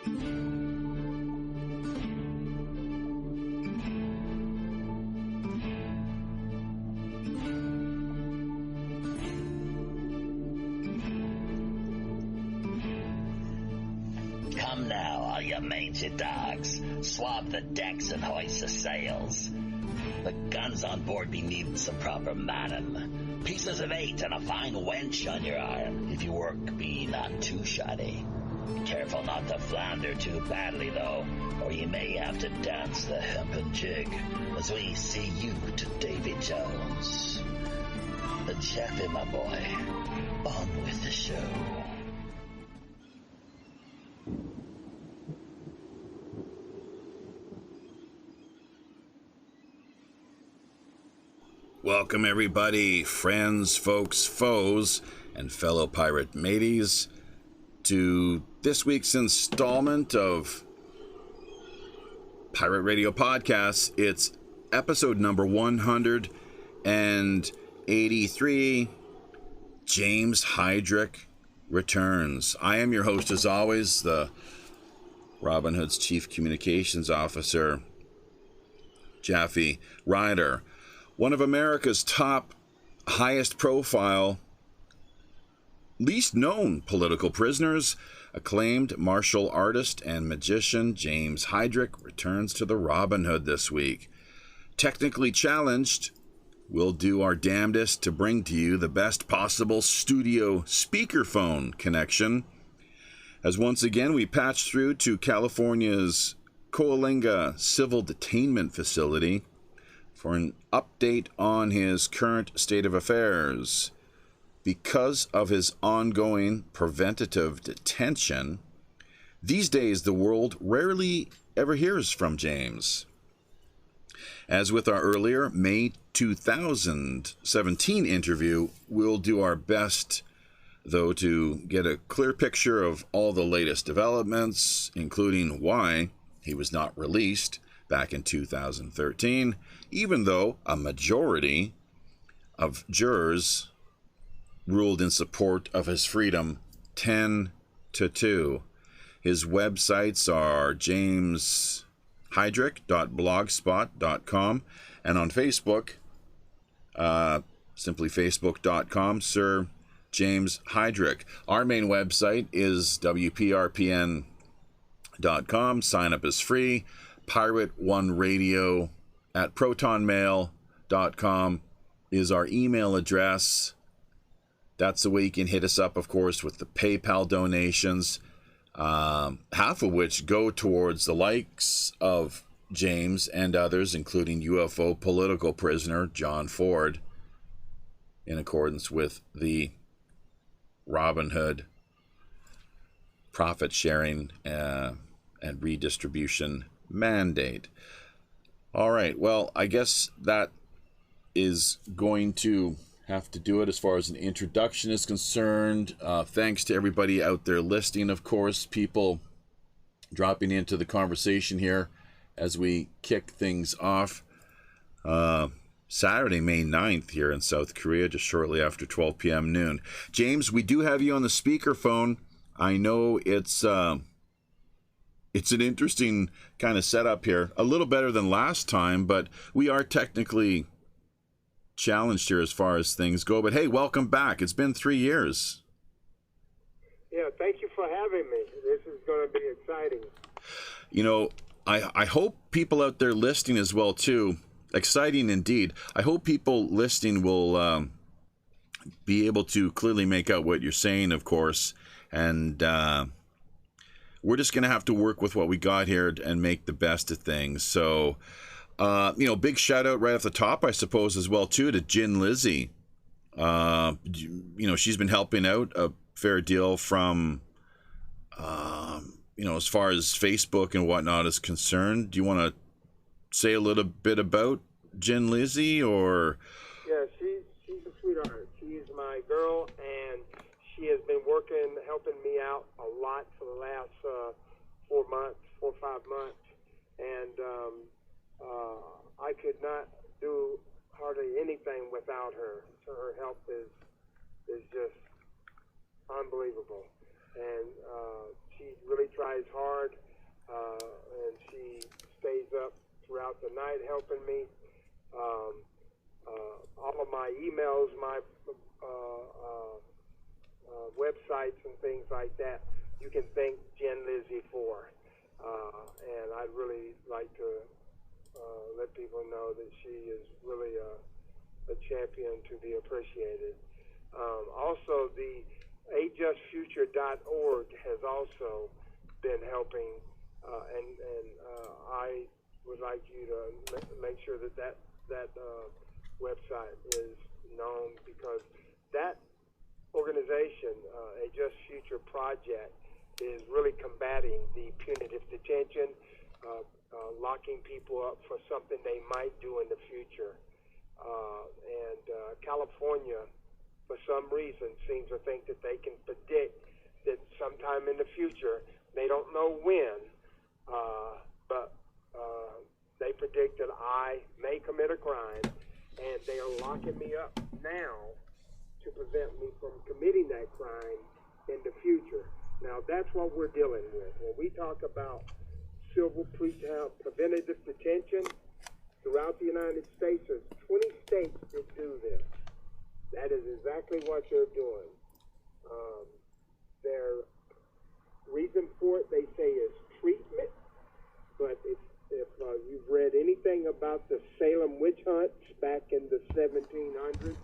Come now, all you mangy dogs. Swab the decks and hoist the sails. The guns on board be needing some proper manning. Pieces of 8 and a fine wench on your arm. If your work be not too shoddy. Careful not to flounder too badly, though, or you may have to dance the hempen jig as we see you to Davy Jones. Jeffy, my boy, on with the show. Welcome everybody, friends, folks, foes, and fellow pirate mateys, to this week's installment of Pirate Radio Podcasts. It's episode number 183, James Hydrick Returns. I am your host, as always, the Robin Hood's Chief Communications Officer, Jaffe Ryder. One of America's top, highest profile, least known political prisoners, acclaimed martial artist and magician James Hydrick returns to the Robin Hood this week. Technically challenged, we'll do our damnedest to bring to you the best possible studio speakerphone connection, as once again we patch through to California's Coalinga civil detainment facility for an update on his current state of affairs. Because of his ongoing preventative detention, these days the world rarely ever hears from James. As with our earlier May 2017 interview, we'll do our best, though, to get a clear picture of all the latest developments, including why he was not released back in 2013, even though a majority of jurors ruled in support of his freedom 10-2. His websites are jameshydrick.blogspot.com, and on Facebook, simply facebook.com, Sir James Hydrick. Our main website is WPRPN.com. Sign up is free. Pirate One Radio at protonmail.com is our email address. That's the way you can hit us up, of course, with the PayPal donations, half of which go towards the likes of James and others, including UFO political prisoner John Ford, in accordance with the Robin Hood profit sharing and redistribution mandate. All right, well, I guess that is going to have to do it as far as an introduction is concerned. Thanks to everybody out there listening, of course, people dropping into the conversation here as we kick things off. Saturday, May 9th here in South Korea, just shortly after 12 p.m. noon. James, we do have you on the speakerphone. I know it's an interesting kind of setup here. A little better than last time, but we are technically challenged here as far as things go. But hey, welcome back. It's been 3 years. Yeah, thank you for having me. This is going to be exciting. You know, I hope people out there listening as well, too. Exciting indeed. I hope people listening will be able to clearly make out what you're saying, of course. And we're just going to have to work with what we got here and make the best of things. So, big shout out right off the top, I suppose, as well, too, to Jin Lizzie. She's been helping out a fair deal from, as far as Facebook and whatnot is concerned. Do you want to say a little bit about Jin Lizzie, or? Yeah, she's a sweetheart. She's my girl, and she has been helping me out a lot for the last 4 or 5 months. And I could not do hardly anything without her. So her help is just unbelievable. And she really tries tries hard, and she stays up throughout the night helping me. All of my emails, my websites and things like that, you can thank Jen Lizzie for. And I'd really like to let people know that she is really a champion to be appreciated. Also, the ajustfuture.org has also been helping, and I would like you to make sure that website is known, because that organization, A Just Future Project, is really combating the punitive detention, locking people up for something they might do in the future. And California, for some reason, seems to think that they can predict that sometime in the future, they don't know when, but they predict that I may commit a crime, and they are locking me up now to prevent me from committing that crime in the future. Now, that's what we're dealing with. When we talk about civil preventative detention throughout the United States, there's 20 states that do this. That is exactly what they're doing. Their reason for it, they say, is treatment. But if you've read anything about the Salem witch hunts back in the 1700s,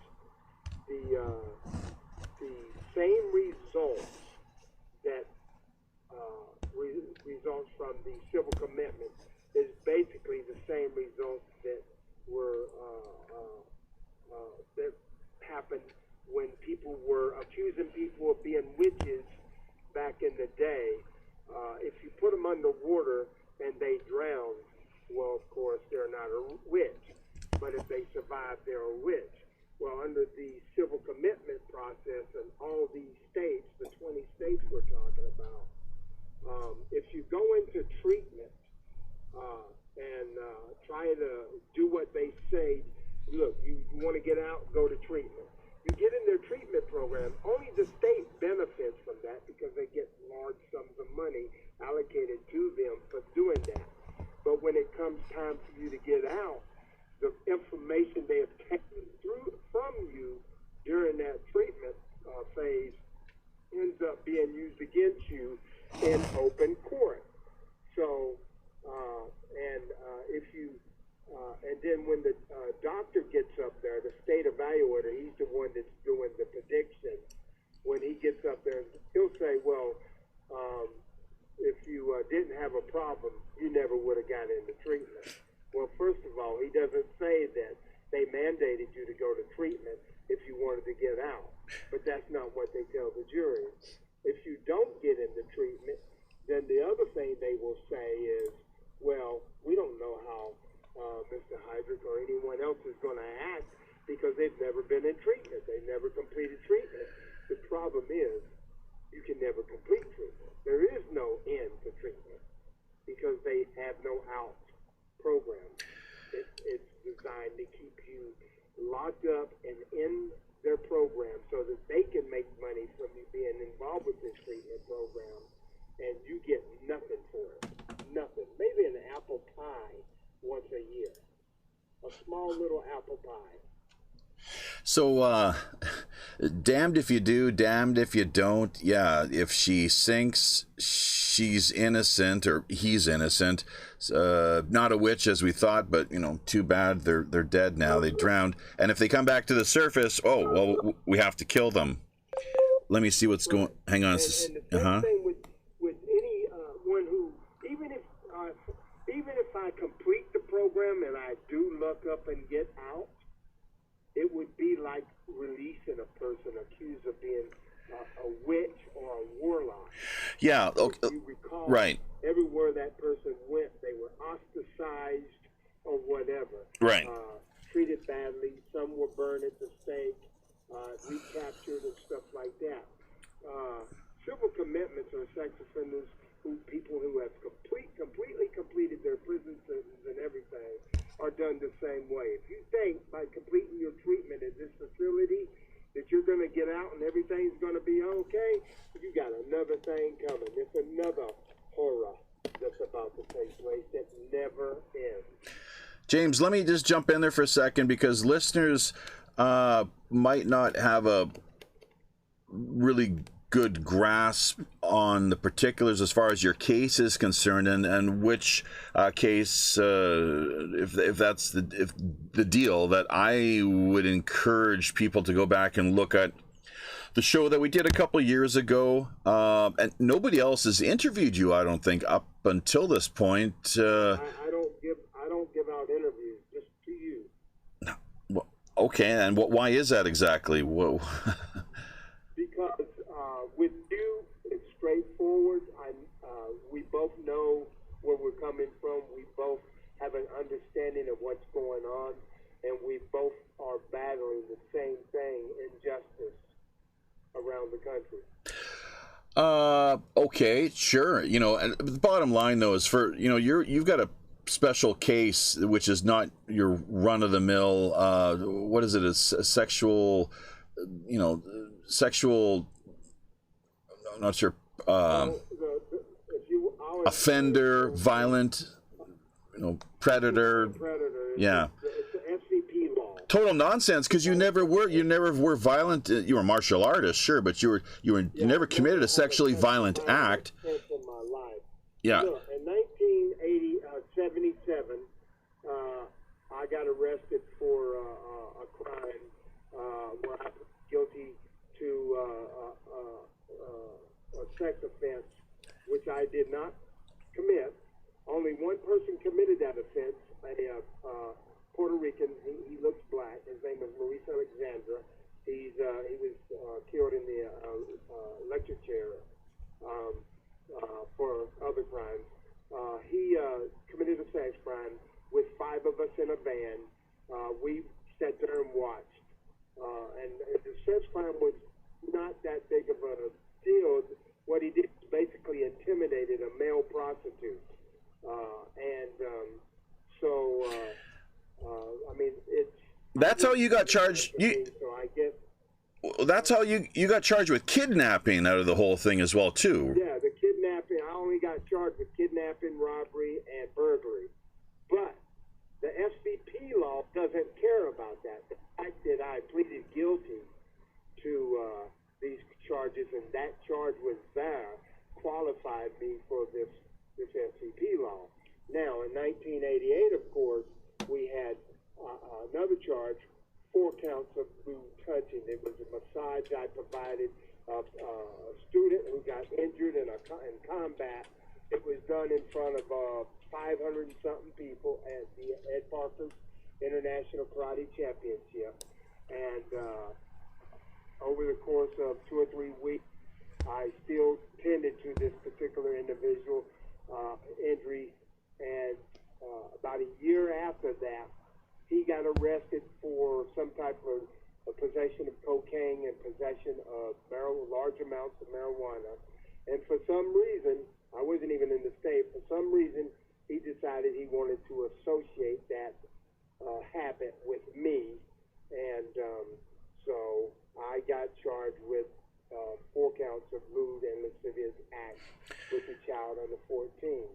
the same results that results from the civil commitment is basically the same results that were that happened when people were accusing people of being witches back in the day. If you put them underwater and they drown, well, of course, they're not a witch. But if they survive, they're a witch. Well, under the civil commitment process in all these states, the 20 states we're talking about, if you go into treatment and try to do what they say, look, you want to get out, go to treatment. You get in their treatment program, only the state benefits from that because they get large sums of money allocated to them for doing that. But when it comes time for you to get out, the information they have taken from you during that treatment phase ends up being used against you in open court. So, and then when the doctor gets up there, the state evaluator, he's the one that's doing the prediction. When he gets up there, he'll say, well, if you didn't have a problem, you never would have got into treatment. Well, first of all, he doesn't say that they mandated you to go to treatment if you wanted to get out. But that's not what they tell the jury. If you don't get into treatment, then the other thing they will say is, well, we don't know how Mr. Hydrick or anyone else is going to act because they've never been in treatment. They've never completed treatment. The problem is you can never complete treatment. There is no end to treatment because they have no out program. It's designed to keep you locked up and in their program so that they can make money from you being involved with this treatment program, and you get nothing for it. Nothing. Maybe an apple pie once a year. A small little apple pie. So, damned if you do, damned if you don't. Yeah, if she sinks, she's innocent, or he's innocent. Not a witch as we thought, but, too bad. They're dead now. They drowned. And if they come back to the surface, oh, well, we have to kill them. Let me see what's going... Hang on. And the same thing with anyone who... Even if I complete the program and I do look up and get out, it would be like releasing a person accused of being a witch or a warlock. Yeah, okay. If you recall, right. Everywhere that person went, they were ostracized or whatever. Right. Treated badly. Some were burned at the stake, recaptured and stuff like that. Civil commitments are sex offenders, people who have completely completed their prison sentence and everything, are done the same way. If you think by completing your treatment at this facility that you're going to get out and everything's going to be okay, you got another thing coming. It's another horror James, let me just jump in there for a second because listeners might not have a really good grasp on the particulars as far as your case is concerned, and which case, if that's the deal, that I would encourage people to go back and look at the show that we did a couple years ago, and nobody else has interviewed you, I don't think, up until this point. I don't give out interviews, just to you. Well, okay, and why is that exactly? Because with you, it's straightforward. We both know where we're coming from. We both have an understanding of what's going on, and we both are battling the same thing, injustice around the country. Okay, sure. And the bottom line though is you've got a special case which is not your run-of-the-mill. What is it? A sexual. I'm not sure. Offender, violent, predator. Yeah. It's the SCP law. Total nonsense, because you never were violent. You were a martial artist, sure, but you never committed a sexually violent act. In my life. Yeah. Look, in 1977, I got arrested for a crime where I was guilty to a sex offense, which I did not commit. Only one person committed that offense, a Puerto Rican. He looks black. His name is Maurice Alexandra. He was killed in the electric chair for other crimes. He committed a sex crime with 5 of us in a van. We sat there and watched. And the sex crime was not that big of a deal. What he did was basically intimidated a male prostitute. That's how you got charged. That's how you got charged with kidnapping out of the whole thing as well, too. Yeah, the kidnapping. I only got charged with kidnapping, robbery, and burglary. But the SVP law doesn't care about that. The fact that I pleaded guilty to these charges and that charge was there qualified me for this SVP law. Now, in 1988, of course, we had another charge, 4 counts of lewd touching. It was a massage I provided a student who got injured in combat. It was done in front of 500 and something people at the Ed Parker's International Karate Championship. And over the course of 2 or 3 weeks, I still tended to this particular individual injury. And about a year after that, he got arrested for some type of possession of cocaine and possession of large amounts of marijuana. And for some reason, I wasn't even in the state, for some reason, he decided he wanted to associate that habit with me. And so I got charged with 4 counts of lewd and lascivious acts with a child under 14.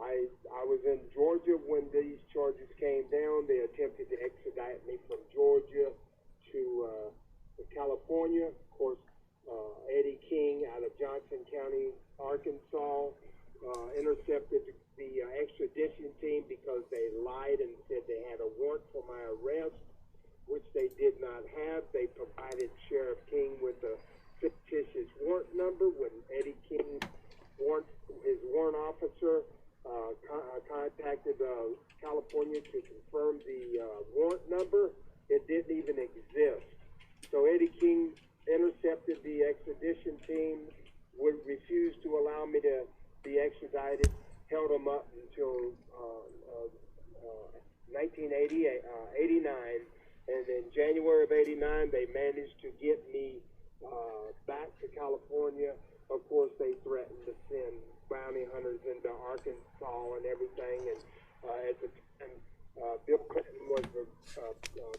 I was in Georgia when these charges came down. They attempted to extradite me from Georgia to California. Of course, Eddie King out of Johnson County, Arkansas, intercepted the extradition team because they lied and said they had a warrant for my arrest, which they did not have. They provided Sheriff King with a fictitious warrant number. When Eddie King, his warrant officer, contacted California to confirm the warrant number, it didn't even exist. So Eddie King intercepted the extradition team, would refuse to allow me to be extradited, held him up until 1989, and in January of 89, they managed to get me back to California. Of course, they threatened to send bounty hunters into Arkansas and everything. And at the time, Bill Clinton was the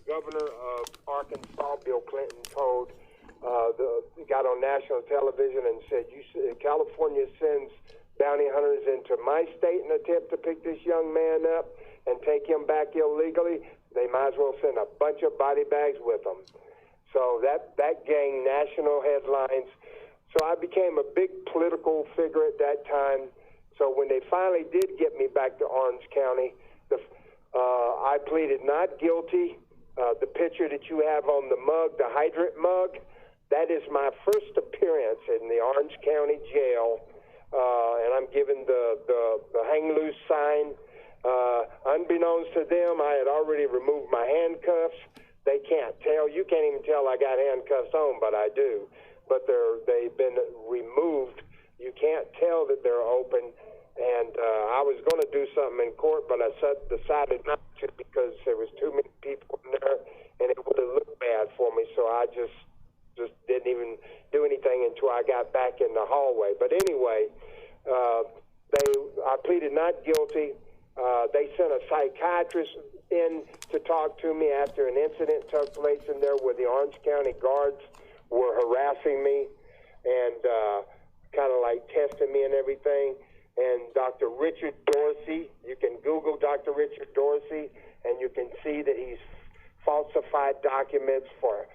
governor of Arkansas. Bill Clinton got on national television and said, California sends bounty hunters into my state in an attempt to pick this young man up and take him back illegally, they might as well send a bunch of body bags with them. So that gained national headlines. So I became a big political figure at that time. So when they finally did get me back to Orange County, I pleaded not guilty. The picture that you have on the mug, the Hydrick mug, that is my first appearance in the Orange County Jail, and I'm given the hang loose sign. Unbeknownst to them, I had already removed my handcuffs. They can't tell. You can't even tell I got handcuffs on, but I do. But they've been removed. You can't tell that they're open. And I was going to do something in court, but I decided not to because there was too many people in there, and it would have looked bad for me. So I just didn't even do anything until I got back in the hallway. But anyway, I pleaded not guilty. They sent a psychiatrist in to talk to me after an incident took place in there where the Orange County guards were harassing me and kind of like testing me and everything. And Dr. Richard Dorsey, you can Google Dr. Richard Dorsey, and you can see that he's falsified documents for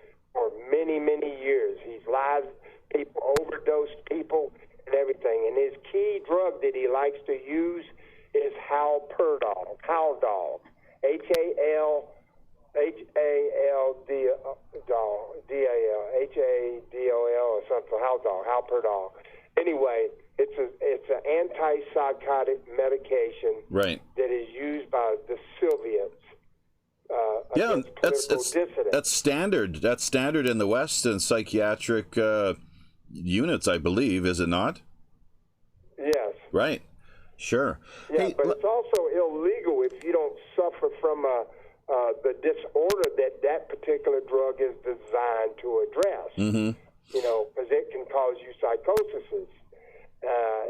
many, many years. He's lied people, overdosed people, and everything. And his key drug that he likes to use is Haldol, Haldol, Haldol, or something, Haldol. Anyway, it's an antipsychotic medication that is used by the Soviets. That's standard. That's standard in the West in psychiatric units, I believe, is it not? Yes. Right. Sure. Yeah, hey, but it's also illegal if you don't suffer from the disorder that particular drug is designed to address. Mm-hmm. You know, because it can cause you psychosis.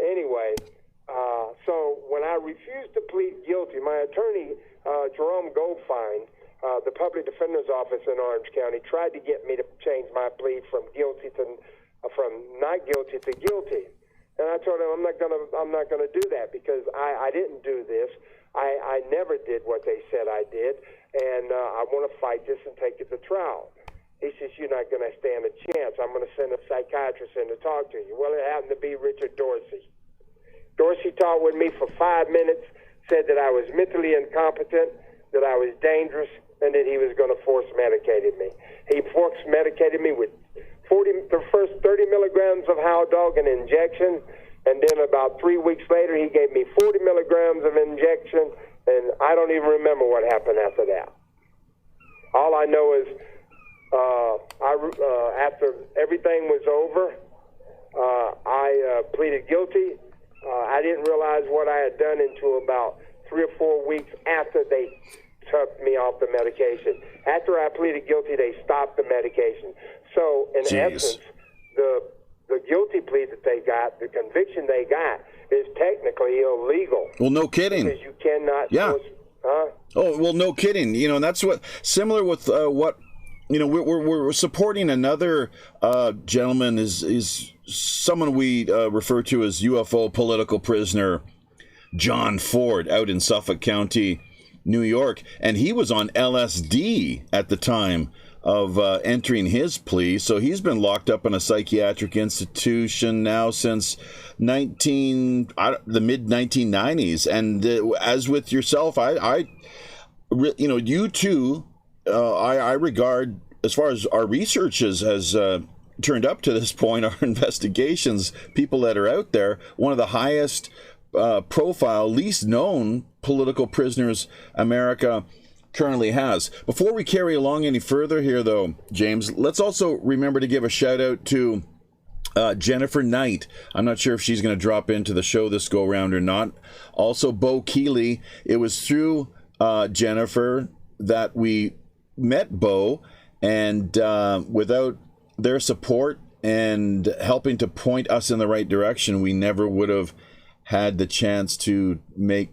Anyway, so when I refused to plead guilty, my attorney, Jerome Goldfine, the public defender's office in Orange County, tried to get me to change my plea from not guilty to guilty. And I told him I'm not gonna do that because I didn't do this. I never did what they said I did, and I want to fight this and take it to trial. He says, you're not going to stand a chance. I'm going to send a psychiatrist in to talk to you. Well, it happened to be Richard Dorsey. Dorsey talked with me for 5 minutes, said that I was mentally incompetent, that I was dangerous, and that he was going to force medicate me. He force medicated me with the first 30 milligrams of Haldol, an injection, and then about 3 weeks later, he gave me 40 milligrams of injection, and I don't even remember what happened after that. All I know is after everything was over, I pleaded guilty. I didn't realize what I had done until about 3 or 4 weeks after they took me off the medication. After I pleaded guilty, they stopped the medication. So, in essence, the guilty plea that they got, the conviction they got, is technically illegal. Well, no kidding. Because you cannot... Yeah. Oh, well, no kidding. You know, and that's what... Similar with what... You know, we're supporting another gentleman, is someone we refer to as UFO political prisoner, John Ford, out in Suffolk County, New York. And he was on LSD at the time of entering his plea. So he's been locked up in a psychiatric institution now since the mid-1990s. And as with yourself, you too... I regard, as far as our research has turned up to this point, our investigations, people that are out there, one of the highest profile, least known political prisoners America currently has. Before we carry along any further here, though, James, let's also remember to give a shout out to Jennifer Knight. I'm not sure if she's going to drop into the show this go round or not. Also, Bo Keeley. It was through Jennifer that we met Bo, and without their support and helping to point us in the right direction, we never would have had the chance to make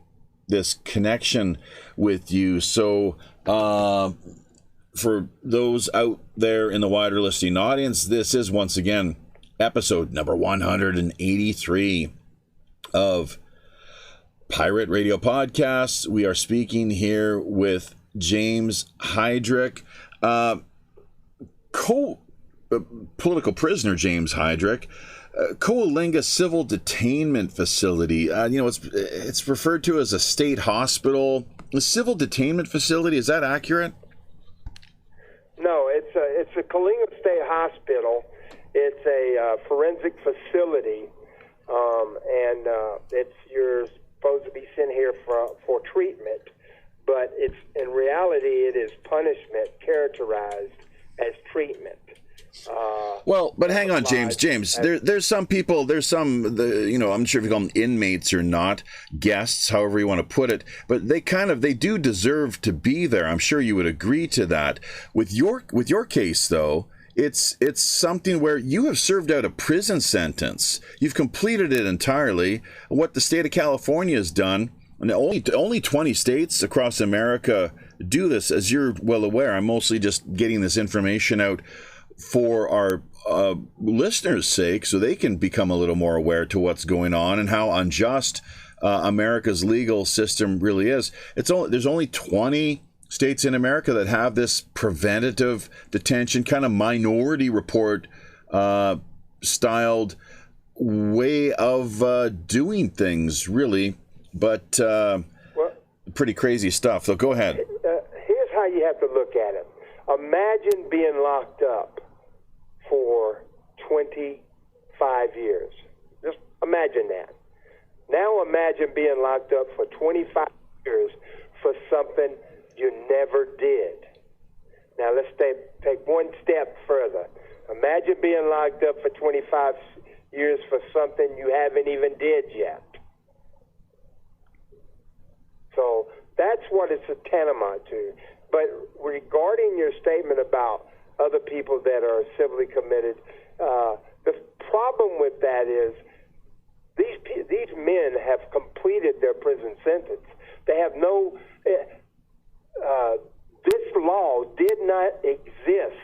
this connection with you. So for those out there in the wider listening audience, this is once again episode number 183 of Pirate Radio Podcasts. We are speaking here with James Hydrick, political prisoner James Hydrick, Coalinga Civil Detainment Facility. It's referred to as a state hospital. A civil detainment facility, is that accurate? No, it's a Coalinga State Hospital. It's a forensic facility, and you're supposed to be sent here for treatment, but in reality it is punishment characterized as treatment. But hang on, James. There's some people. I'm not sure if you call them inmates or not, guests, however you want to put it. But they do deserve to be there. I'm sure you would agree to that. With your case, though, it's something where you have served out a prison sentence. You've completed it entirely. What the state of California has done, and only 20 states across America do this, as you're well aware. I'm mostly just getting this information out for our listeners' sake, so they can become a little more aware to what's going on and how unjust America's legal system really is. There's only 20 states in America that have this preventative detention kind of minority report styled way of doing things, really. But pretty crazy stuff. So go ahead. Here's how you have to look at it. Imagine being locked up for 25 years. Just imagine that. Now imagine being locked up for 25 years for something you never did. Now let's take one step further. Imagine being locked up for 25 years for something you haven't even did yet. So that's what it's a tantamount to. But regarding your statement about other people that are civilly committed, the problem with that is these men have completed their prison sentence. They have no. This law did not exist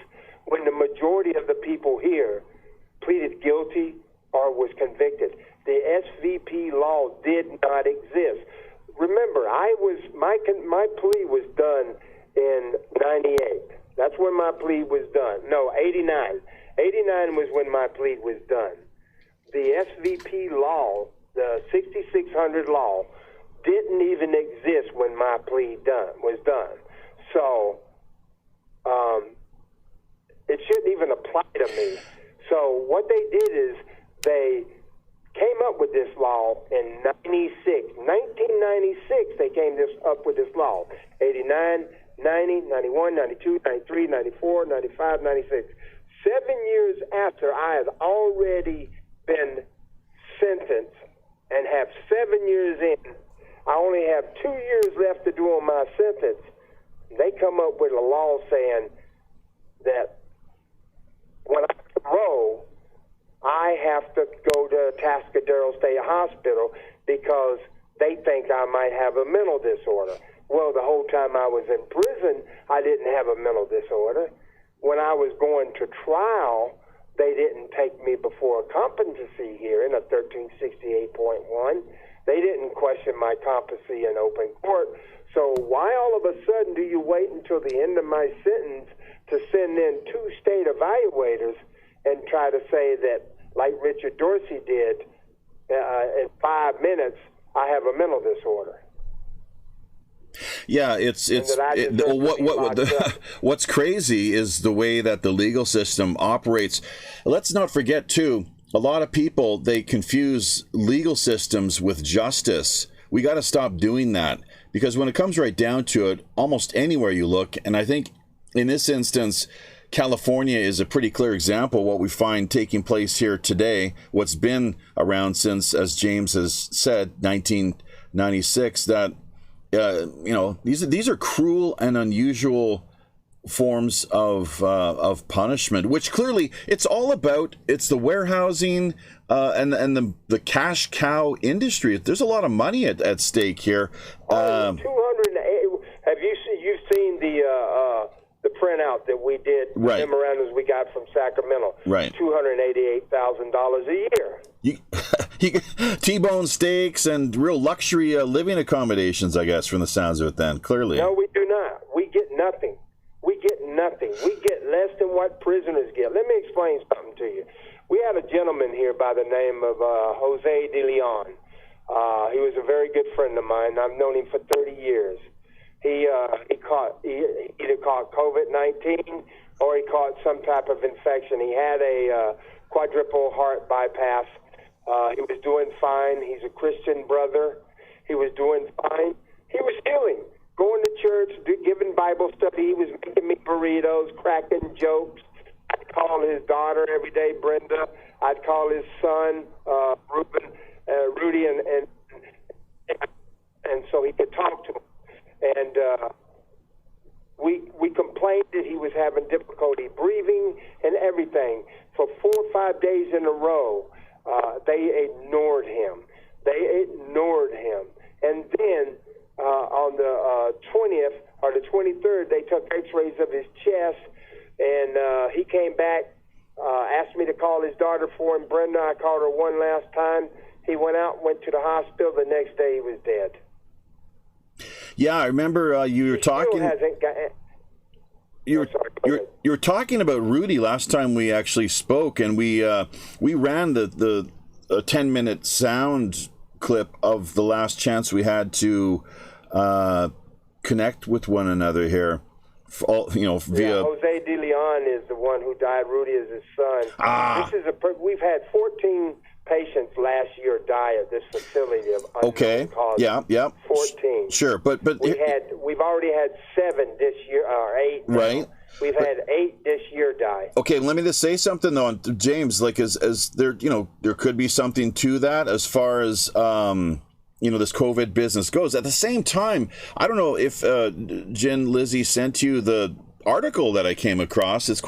when the majority of the people here pleaded guilty or was convicted. The SVP law did not exist. Remember, my plea was done in 98. That's when my plea was done. No, 89. 89 was when my plea was done. The SVP law, the 6600 law, didn't even exist when my plea was done. So it shouldn't even apply to me. So what they did is they came up with this law in 96. 1996, they came up with this law. 89, 90, 91, 92, 93, 94, 95, 96. 7 years after I had already been sentenced and have 7 years in, I only have 2 years left to do on my sentence. They come up with a law saying that when I parole, I have to go to Tascadero State Hospital because they think I might have a mental disorder. Well, the whole time I was in prison, I didn't have a mental disorder. When I was going to trial, they didn't take me before a competency hearing, a 1368.1. They didn't question my competency in open court. So why all of a sudden do you wait until the end of my sentence to send in 2 state evaluators and try to say that, like Richard Dorsey did, in 5 minutes, I have a mental disorder? Yeah, what's crazy is the way that the legal system operates. Let's not forget, too, a lot of people, they confuse legal systems with justice. We got to stop doing that, because when it comes right down to it, almost anywhere you look, and I think in this instance, California is a pretty clear example of what we find taking place here today, what's been around since, as James has said, 1996, that these are cruel and unusual forms of punishment, which clearly it's the warehousing and the cash cow industry. There's a lot of money at stake here. 208. Have you've seen the printout that we did, right, the memorandums we got from Sacramento? Right. $288,000 a year. T-bone steaks and real luxury living accommodations, I guess, from the sounds of it then, clearly. No, we do not. We get nothing. We get nothing. We get less than what prisoners get. Let me explain something to you. We had a gentleman here by the name of Jose De Leon. He was a very good friend of mine. I've known him for 30 years. He either caught COVID-19 or he caught some type of infection. He had a quadruple heart bypass. He was doing fine. He's a Christian brother. He was doing fine. He was healing, going to church, giving Bible study. He was making me burritos, cracking jokes. I'd call his daughter every day, Brenda. I'd call his son, Rudy, and so he could talk to him. And we complained that he was having difficulty breathing and everything. For 4 or 5 days in a row, they ignored him. And then on the 20th or the 23rd, they took x-rays of his chest, and he came back, asked me to call his daughter for him, Brenda. I called her one last time. He went out, went to the hospital. The next day, he was dead. Yeah, I remember you were talking. You were talking about Rudy last time we actually spoke, and we ran the 10-minute sound clip of the last chance we had to connect with one another here. Via Jose De Leon is the one who died. Rudy is his son. We've had 14 patients last year die at this facility of unknown causes. Yeah. 14. Sure, but we've already had 7 this year, or 8. Right. Now. We've had 8 this year die. Okay, let me just say something though, James. Like, as there, there could be something to that as far as this COVID business goes. At the same time, I don't know if Lizzie sent you the article that I came across. It's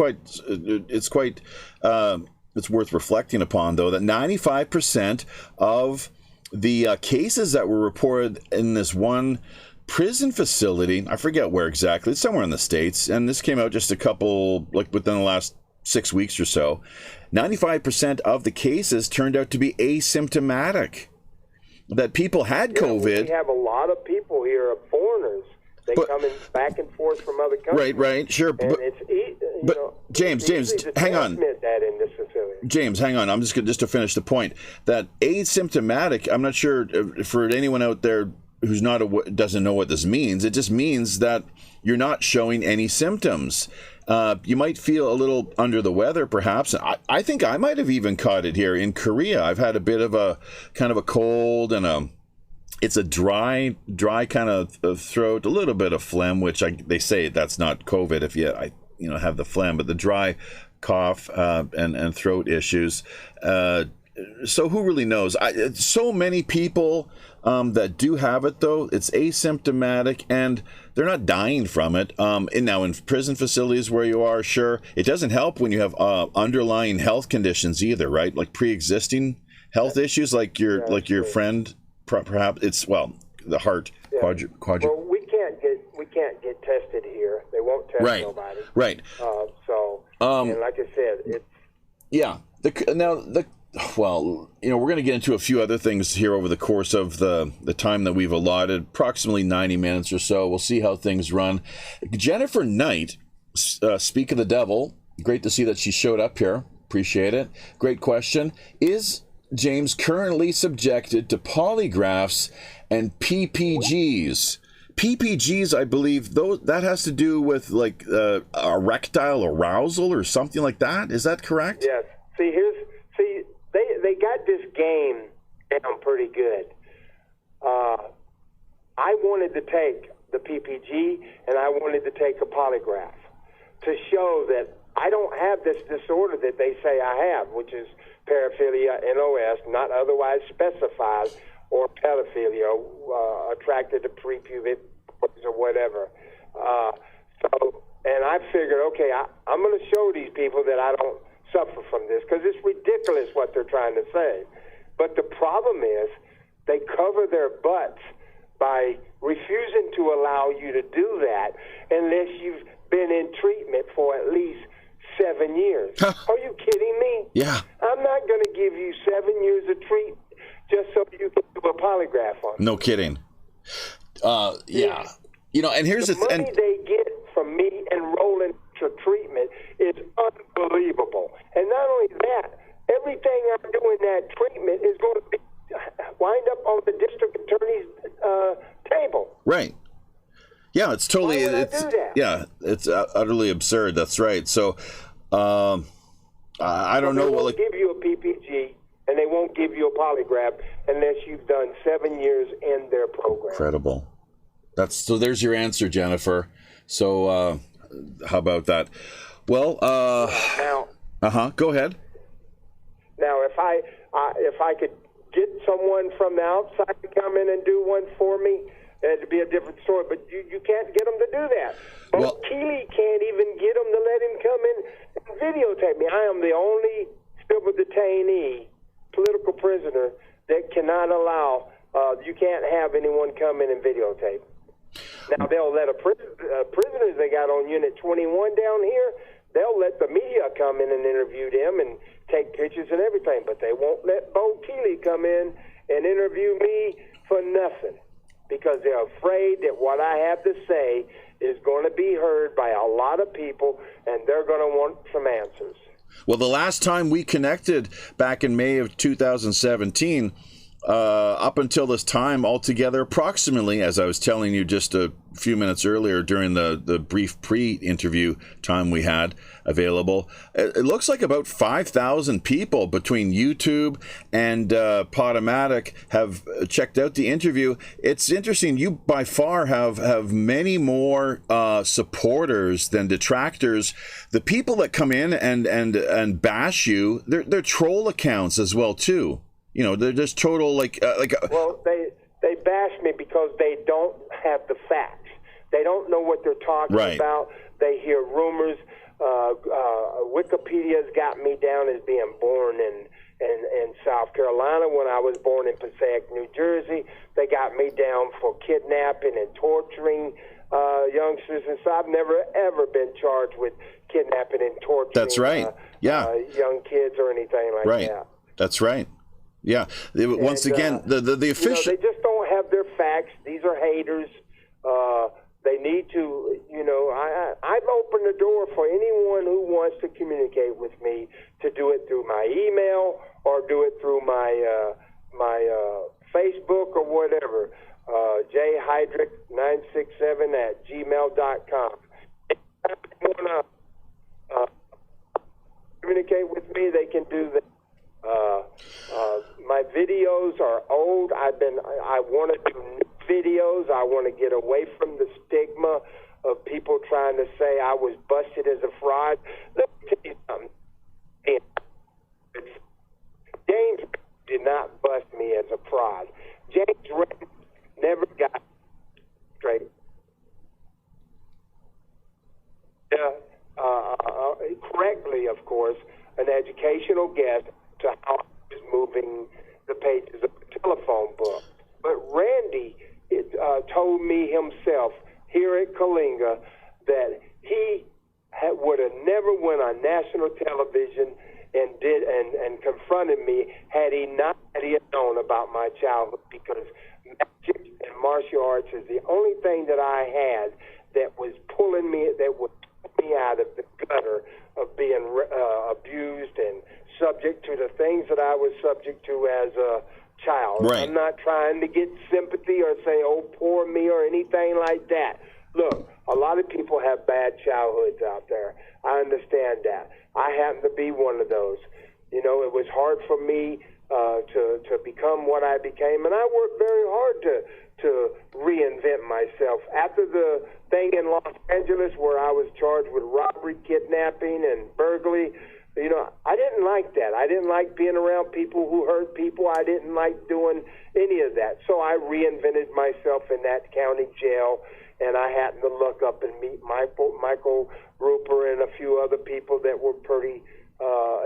worth reflecting upon, though, that 95% of the cases that were reported in this one prison facility, I forget where exactly, it's somewhere in the States, and this came out just a couple, like within the last 6 weeks or so, 95% of the cases turned out to be asymptomatic. That people had COVID. We have a lot of people here, foreigners. They come in back and forth from other countries. Right, sure. And James, hang on. That in this facility. James, hang on. I'm just to finish the point. That asymptomatic, I'm not sure for anyone out there who's doesn't know what this means. It just means that you're not showing any symptoms. You might feel a little under the weather, perhaps. I think I might have even caught it here in Korea. I've had a bit of a kind of a cold and it's a dry kind of throat, a little bit of phlegm, which they say that's not COVID if you have the phlegm, but the dry cough and throat issues. So who really knows? So many people that do have it, though, it's asymptomatic and they're not dying from it. And now in prison facilities where you are, sure, it doesn't help when you have underlying health conditions either, right? Like pre-existing health issues, like your friend, perhaps the heart. Yeah. Well, we can't get tested here. They won't test nobody. Right. And like I said, it's we're going to get into a few other things here over the course of the time that we've allotted, approximately 90 minutes or so. We'll see how things run. Jennifer Knight, Speak of the Devil. Great to see that she showed up here. Appreciate it. Great question. Is James currently subjected to polygraphs and PPGs? PPGs, I believe, that has to do with like erectile arousal or something like that. Is that correct? Yes. They got this game down pretty good. I wanted to take the PPG and I wanted to take a polygraph to show that I don't have this disorder that they say I have, which is paraphilia NOS, not otherwise specified, or pedophilia, attracted to prepubic or whatever. And I figured, okay, I'm going to show these people that I don't suffer from this, because it's ridiculous what they're trying to say. But the problem is they cover their butts by refusing to allow you to do that unless you've been in treatment for at least 7 years. Are you kidding me? Yeah. I'm not going to give you 7 years of just so you can do a polygraph on them. No kidding. Yeah. You know, and here's the money they get from me enrolling to treatment is unbelievable. And not only that, everything I do in that treatment is going to be wind up on the district attorney's table. Right. Yeah, it's totally. Why would I do that? Yeah, it's utterly absurd. That's right. So, I don't know. They won't give you a PPG, and they won't give you a polygraph unless you've done 7 years in their program. Incredible. So. There's your answer, Jennifer. So, how about that? Well, now. Go ahead. Now, if I could get someone from the outside to come in and do one for me, it'd be a different story. But you can't get them to do that. But Keeley can't even get them to let him come in and videotape me. I am the only civil detainee, political prisoner, that cannot allow, you can't have anyone come in and videotape. Now, they'll let prisoners they got on Unit 21 down here, they'll let the media come in and interview them and take pictures and everything, but they won't let Bo Keeley come in and interview me for nothing, because they're afraid that what I have to say is going to be heard by a lot of people, and they're going to want some answers. Well, the last time we connected back in May of 2017, up until this time altogether, approximately, as I was telling you just a few minutes earlier during the brief pre-interview time we had available, it looks like about 5,000 people between YouTube and Podomatic have checked out the interview. It's interesting. You by far have many more supporters than detractors. The people that come in and bash you, they're troll accounts as well too. You know, they're just total Well, they bash me because they don't have the facts. They don't know what they're talking about. They hear rumors. Wikipedia's got me down as being born in South Carolina when I was born in Passaic, New Jersey. They got me down for kidnapping and torturing youngsters, and so I've never ever been charged with kidnapping and torturing. That's right. Young kids or anything like that. That's right. Yeah. Once again, the official. They just don't have their facts. These are haters. They need to, I've opened the door for anyone who wants to communicate with me to do it through my email or do it through my Facebook or whatever. jhydrick967@gmail.com. If they want to communicate with me, they can do that. My videos are old. I want to do new videos. I want to get away from the stigma of people trying to say I was busted as a fraud. Let me tell you something. James did not bust me as a fraud. James never got straight. Correctly, of course, an educational guest to how I was moving the pages of the telephone book. But Randy told me himself here at Coalinga that he would have never went on national television and confronted me had he known about my childhood, because magic and martial arts is the only thing that I had that was pulling me, that would pull me out of the gutter of being abused and subject to the things that I was subject to as a child. Right. I'm not trying to get sympathy or say, oh, poor me or anything like that. Look, a lot of people have bad childhoods out there. I understand that. I happen to be one of those. It was hard for me to become what I became, and I worked very hard to reinvent myself. After the thing in Los Angeles where I was charged with robbery, kidnapping, and burglary, I didn't like that. I didn't like being around people who hurt people. I didn't like doing any of that. So I reinvented myself in that county jail, and I happened to look up and meet Michael Rupert and a few other people that were pretty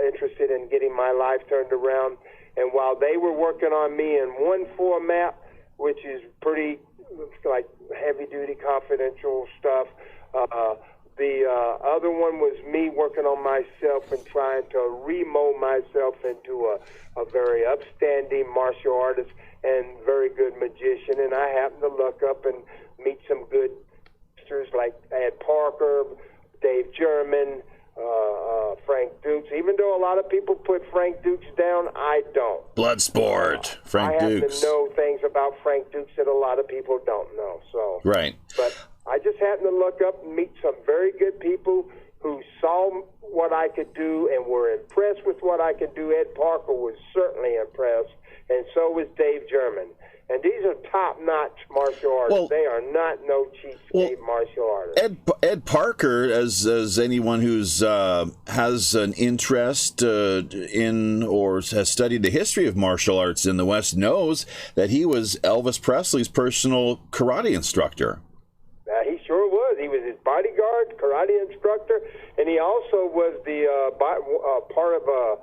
interested in getting my life turned around. And while they were working on me in one format, which is pretty like heavy-duty confidential stuff, The other one was me working on myself and trying to remold myself into a very upstanding martial artist and very good magician. And I happened to look up and meet some good masters like Ed Parker, Dave German, Frank Dukes. Even though a lot of people put Frank Dukes down, I don't. Bloodsport, Frank Dukes. I happen to know things about Frank Dukes that a lot of people don't know. So right. But I just happened to look up and meet some very good people who saw what I could do and were impressed with what I could do. Ed Parker was certainly impressed, and so was Dave German. And these are top-notch martial artists. Well, they are not no cheapskate martial artists. Ed Parker, as anyone who's has an interest in or has studied the history of martial arts in the West, knows that he was Elvis Presley's personal karate instructor. He sure was. He was his bodyguard, karate instructor, and he also was the part of a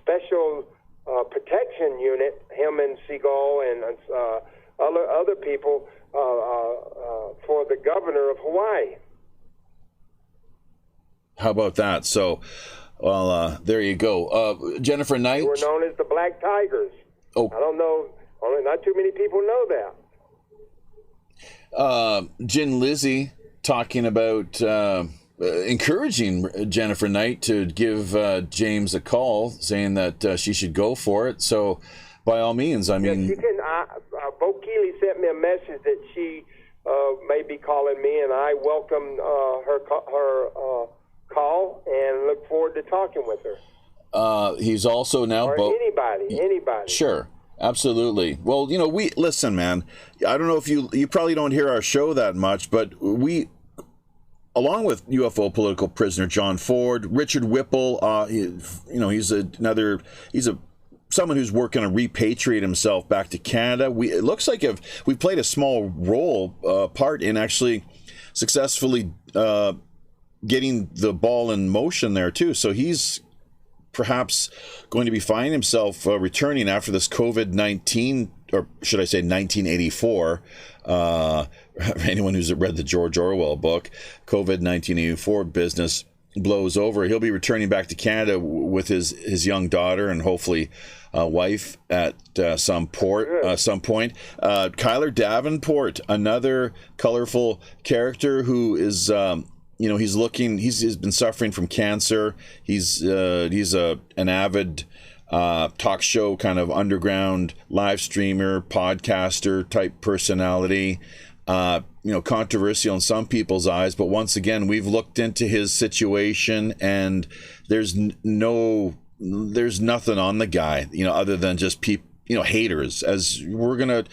special protection unit, him and Seagull and other people for the governor of Hawaii. How about that? So, well, there you go. Jennifer Knight. They were known as the Black Tigers. Oh. I don't know. Not too many people know that. Gin Lizzie talking about encouraging Jennifer Knight to give James a call, saying that she should go for it. So, by all means, I mean... Yes, you can. Bo Keeley sent me a message that she may be calling me, and I welcome her call and look forward to talking with her. He's also now... Or anybody. Sure. Absolutely. Well, listen, man, I don't know if you probably don't hear our show that much, but we, along with UFO political prisoner John Ford, Richard Whipple, he's someone who's working to repatriate himself back to Canada. It looks like we played a small part in actually successfully getting the ball in motion there too. So he's perhaps going to be finding himself returning after this COVID-19, or should I say 1984. Anyone who's read the George Orwell book, COVID-1984 business blows over. He'll be returning back to Canada with his young daughter and hopefully wife at some point. Kyler Davenport, another colorful character who is... he's been suffering from cancer. He's an avid talk show kind of underground live streamer, podcaster type personality. Controversial in some people's eyes, but once again, we've looked into his situation, and there's nothing on the guy, other than just haters. As we're gonna.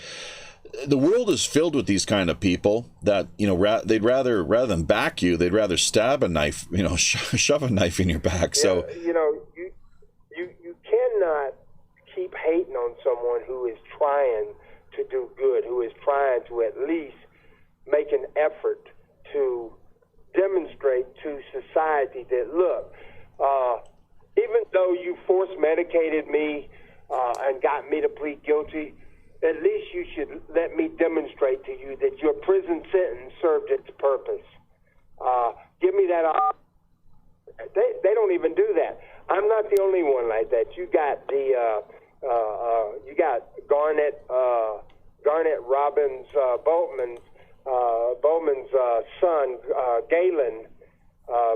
The world is filled with these kind of people that, they'd rather than back you, they'd rather stab a knife, shove a knife in your back. Yeah, so, you cannot keep hating on someone who is trying to do good, who is trying to at least make an effort to demonstrate to society that, look, even though you force medicated me and got me to plead guilty, at least you should let me demonstrate to you that your prison sentence served its purpose. Give me that. They don't even do that. I'm not the only one like that. You got you got Garnet Robbins Bowman's son, Galen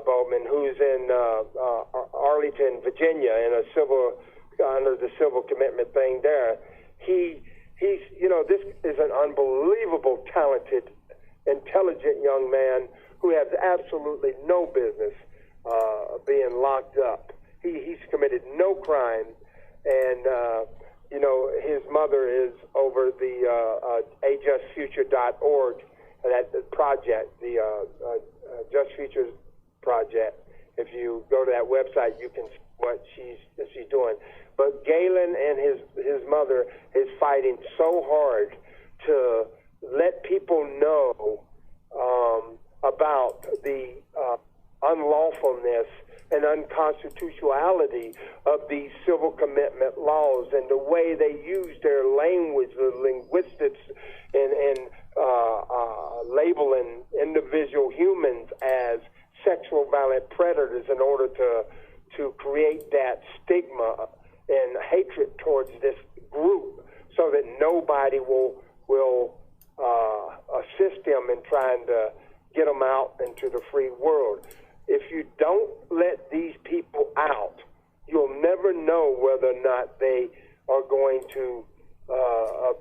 Bowman, who's in Arlington, Virginia, under the civil commitment thing there. This is an unbelievable, talented, intelligent young man who has absolutely no business being locked up. He's committed no crime, and his mother is over the ajustfuture.org, that project, the Just Futures project. If you go to that website, you can see what she's doing. But Galen and his mother is fighting so hard to let people know about the unlawfulness and unconstitutionality of these civil commitment laws and the way they use their language, the linguistics, and labeling individual humans as predators in order to create that stigma and hatred towards this group, so that nobody will assist them in trying to get them out into the free world. If you don't let these people out, you'll never know whether or not they are going to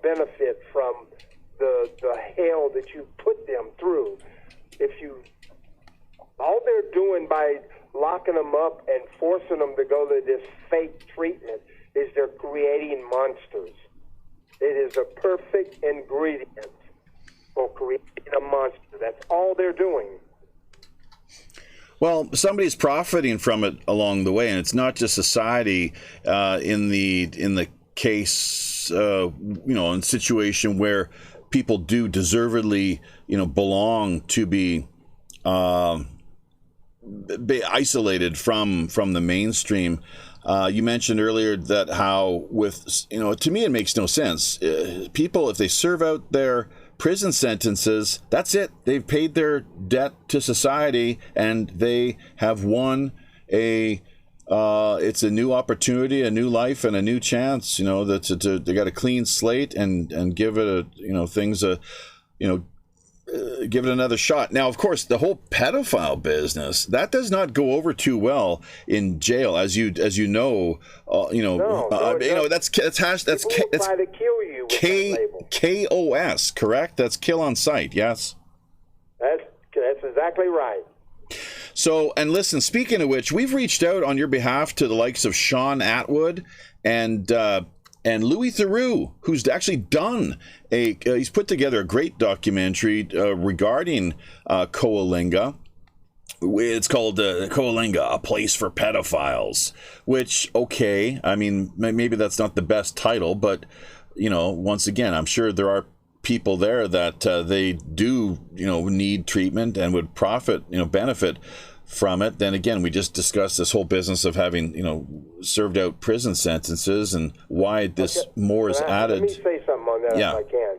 benefit from the hell that you put them through. All they're doing by locking them up and forcing them to go to this fake treatment is they're creating monsters. It is a perfect ingredient for creating a monster. That's all they're doing. Well, somebody's profiting from it along the way, and it's not just society. In the case, in situation where people do deservedly, belong to be isolated from the mainstream. You mentioned earlier that how to me it makes no sense. People, if they serve out their prison sentences, that's it. They've paid their debt to society, and they have won it's a new opportunity, a new life, and a new chance. They got a clean slate and give it give it another shot. Now, of course, the whole pedophile business, that does not go over too well in jail, as you know. That's try to kill you with that label. KOS, correct? That's kill on sight. Yes. That's exactly right. So, and listen, speaking of which, we've reached out on your behalf to the likes of Sean Atwood and Louis Theroux, who's actually done he's put together a great documentary regarding Coalinga. It's called Coalinga, A Place for Pedophiles, which, okay, I mean, maybe that's not the best title, but, once again, I'm sure there are people there that they do, need treatment and would benefit from it. Then again, we just discussed this whole business of having, served out prison sentences and why this more is added. Let me say something on that if I can.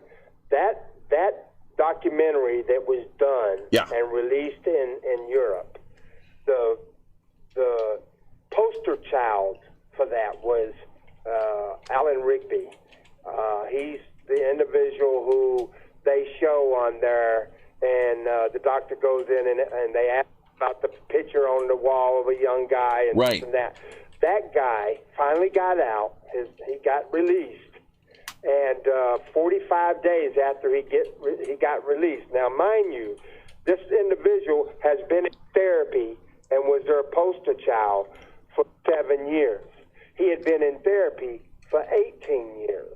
That documentary that was done and released in Europe, the poster child for that was Alan Rigby. He's the individual who they show on there, and the doctor goes in and they ask about the picture on the wall of a young guy and this and that. That guy finally got out. He got released, and 45 days after he got released. Now, mind you, this individual has been in therapy and was their poster child for 7 years. He had been in therapy for 18 years.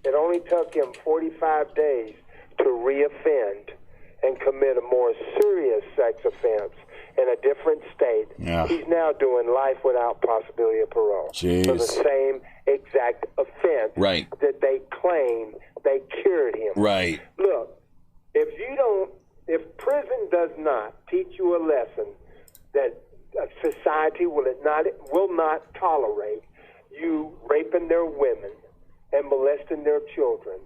It only took him 45 days to reoffend and commit a more serious sex offense in a different state. Yeah. He's now doing life without possibility of parole for the same exact offense that they claim they cured him. Right. Look, if prison does not teach you a lesson that society will not tolerate you raping their women and molesting their children,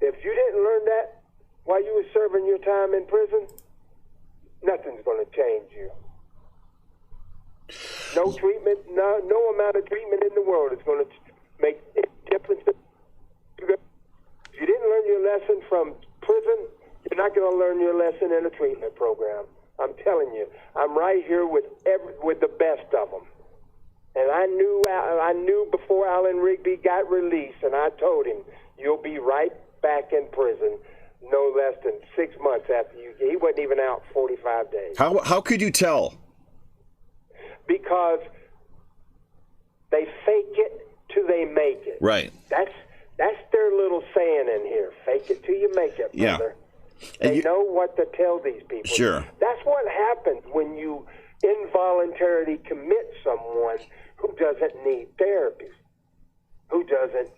if you didn't learn that while you were serving your time in prison, nothing's going to change you. No treatment, no amount of treatment in the world is going to make a difference. If you didn't learn your lesson from prison, you're not going to learn your lesson in a treatment program. I'm telling you, I'm right here with the best of them. And I knew before Alan Rigby got released, and I told him, you'll be right back in prison no less than 6 months after you. He wasn't even out 45 days. How could you tell? Because they fake it till they make it. Right. That's their little saying in here. Fake it till you make it, brother. Yeah. They know what to tell these people. Sure. That's what happens when you involuntarily commit someone who doesn't need therapy, who doesn't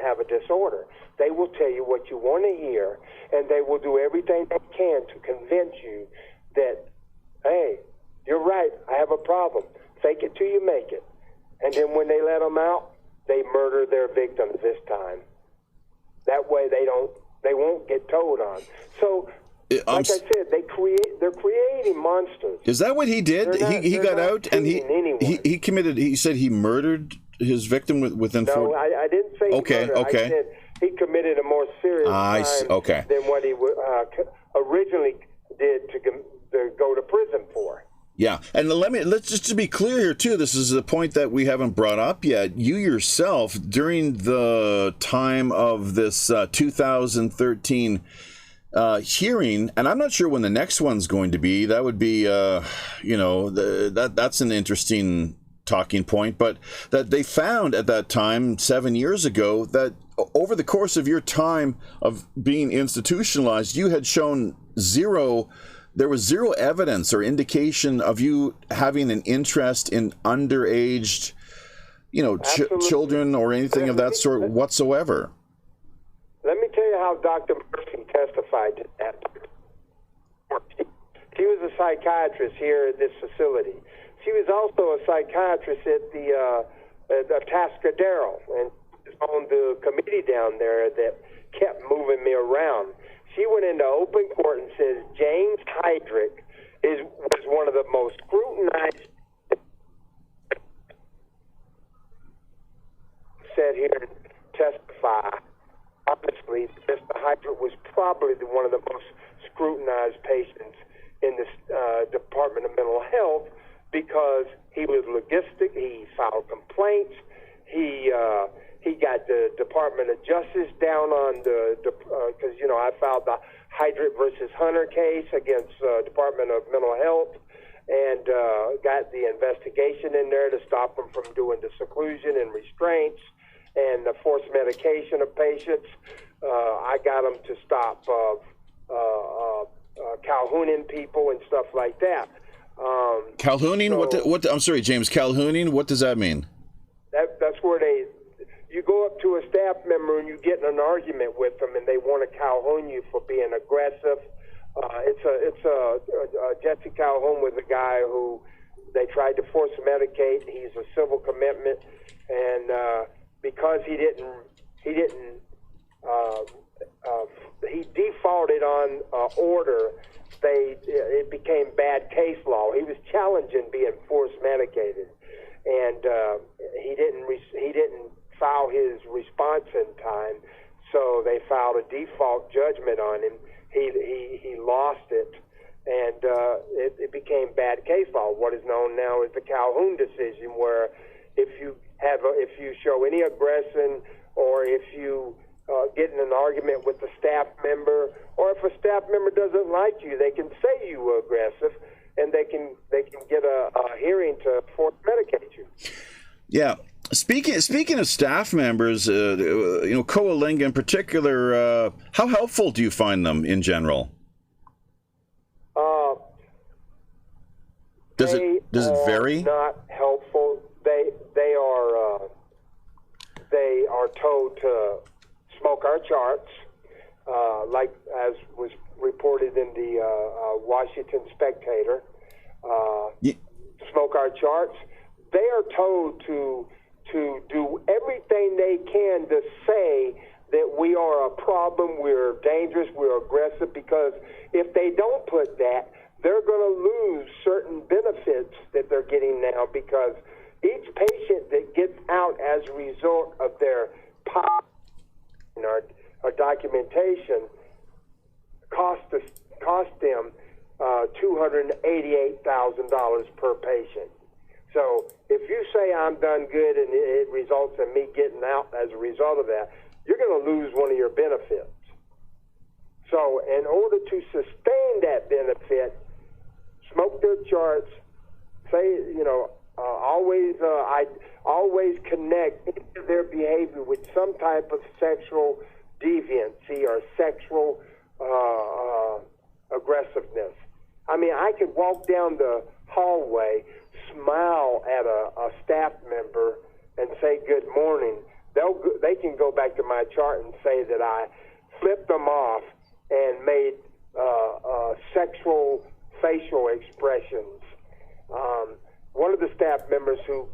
have a disorder. They will tell you what you want to hear, and they will do everything they can to convince you that, hey, you're right, I have a problem. Fake it till you make it. And then when they let them out, they murder their victims this time. That way they won't get told on. So Like I said, they're creating monsters. Is that what he did? He got out and he committed. He said he murdered his victim within. No, I didn't say murder. I said he committed a more serious crime than what he originally did to go to prison for. Yeah, and let's just to be clear here too. This is a point that we haven't brought up yet. You yourself, during the time of this 2013 hearing, and I'm not sure when the next one's going to be. That would be, that's an interesting talking point. But that they found at that time 7 years ago that over the course of your time of being institutionalized, you had shown there was zero evidence or indication of you having an interest in underaged, children or anything of that sort whatsoever. Let me tell you how Dr. Murphy testified to that. She was a psychiatrist here at this facility. She was also a psychiatrist at the Tascadero, and on the committee down there that kept moving me around. She went into open court and says James Hydrick was one of the most scrutinized. Said here and testify. Honestly, Mr. Hydrick was probably one of the most scrutinized patients in the Department of Mental Health because he was logistic. He filed complaints. He got the Department of Justice down on because I filed the Hydrick versus Hunter case against Department of Mental Health and got the investigation in there to stop them from doing the seclusion and restraints and the forced medication of patients. I got them to stop Calhouning people and stuff like that. Calhouning? So, what? I'm sorry, James. Calhouning? What does that mean? That's where you go up to a staff member and you get in an argument with them, and they want to Calhoun you for being aggressive. Jesse Calhoun was a guy who they tried to force medicate. He's a civil commitment, and because he defaulted on order, it became bad case law. He was challenging being force medicated, and he didn't file his response in time, so they filed a default judgment on him. He lost it, and it became bad case law. What is known now as the Calhoun decision, where if you show any aggression, or if you get in an argument with a staff member, or if a staff member doesn't like you, they can say you were aggressive, and they can get a hearing to force medicate you. Yeah. Speaking of staff members, Coalinga in particular, how helpful do you find them in general? Does it vary? Not helpful. They are told to smoke our charts, like as was reported in the Washington Spectator. Smoke our charts. They are told to do everything they can to say that we are a problem, we're dangerous, we're aggressive, because if they don't put that, they're going to lose certain benefits that they're getting now, because each patient that gets out as a result of their our documentation cost them $288,000 per patient. So if you say I'm done good and it results in me getting out as a result of that, you're going to lose one of your benefits. So in order to sustain that benefit, smoke their charts, I always connect their behavior with some type of sexual deviancy or sexual aggressiveness. I mean, I could walk down the hallway, smile at a staff member, and say good morning. They can go back to my chart and say that I flipped them off and made sexual facial expressions. One of the staff members who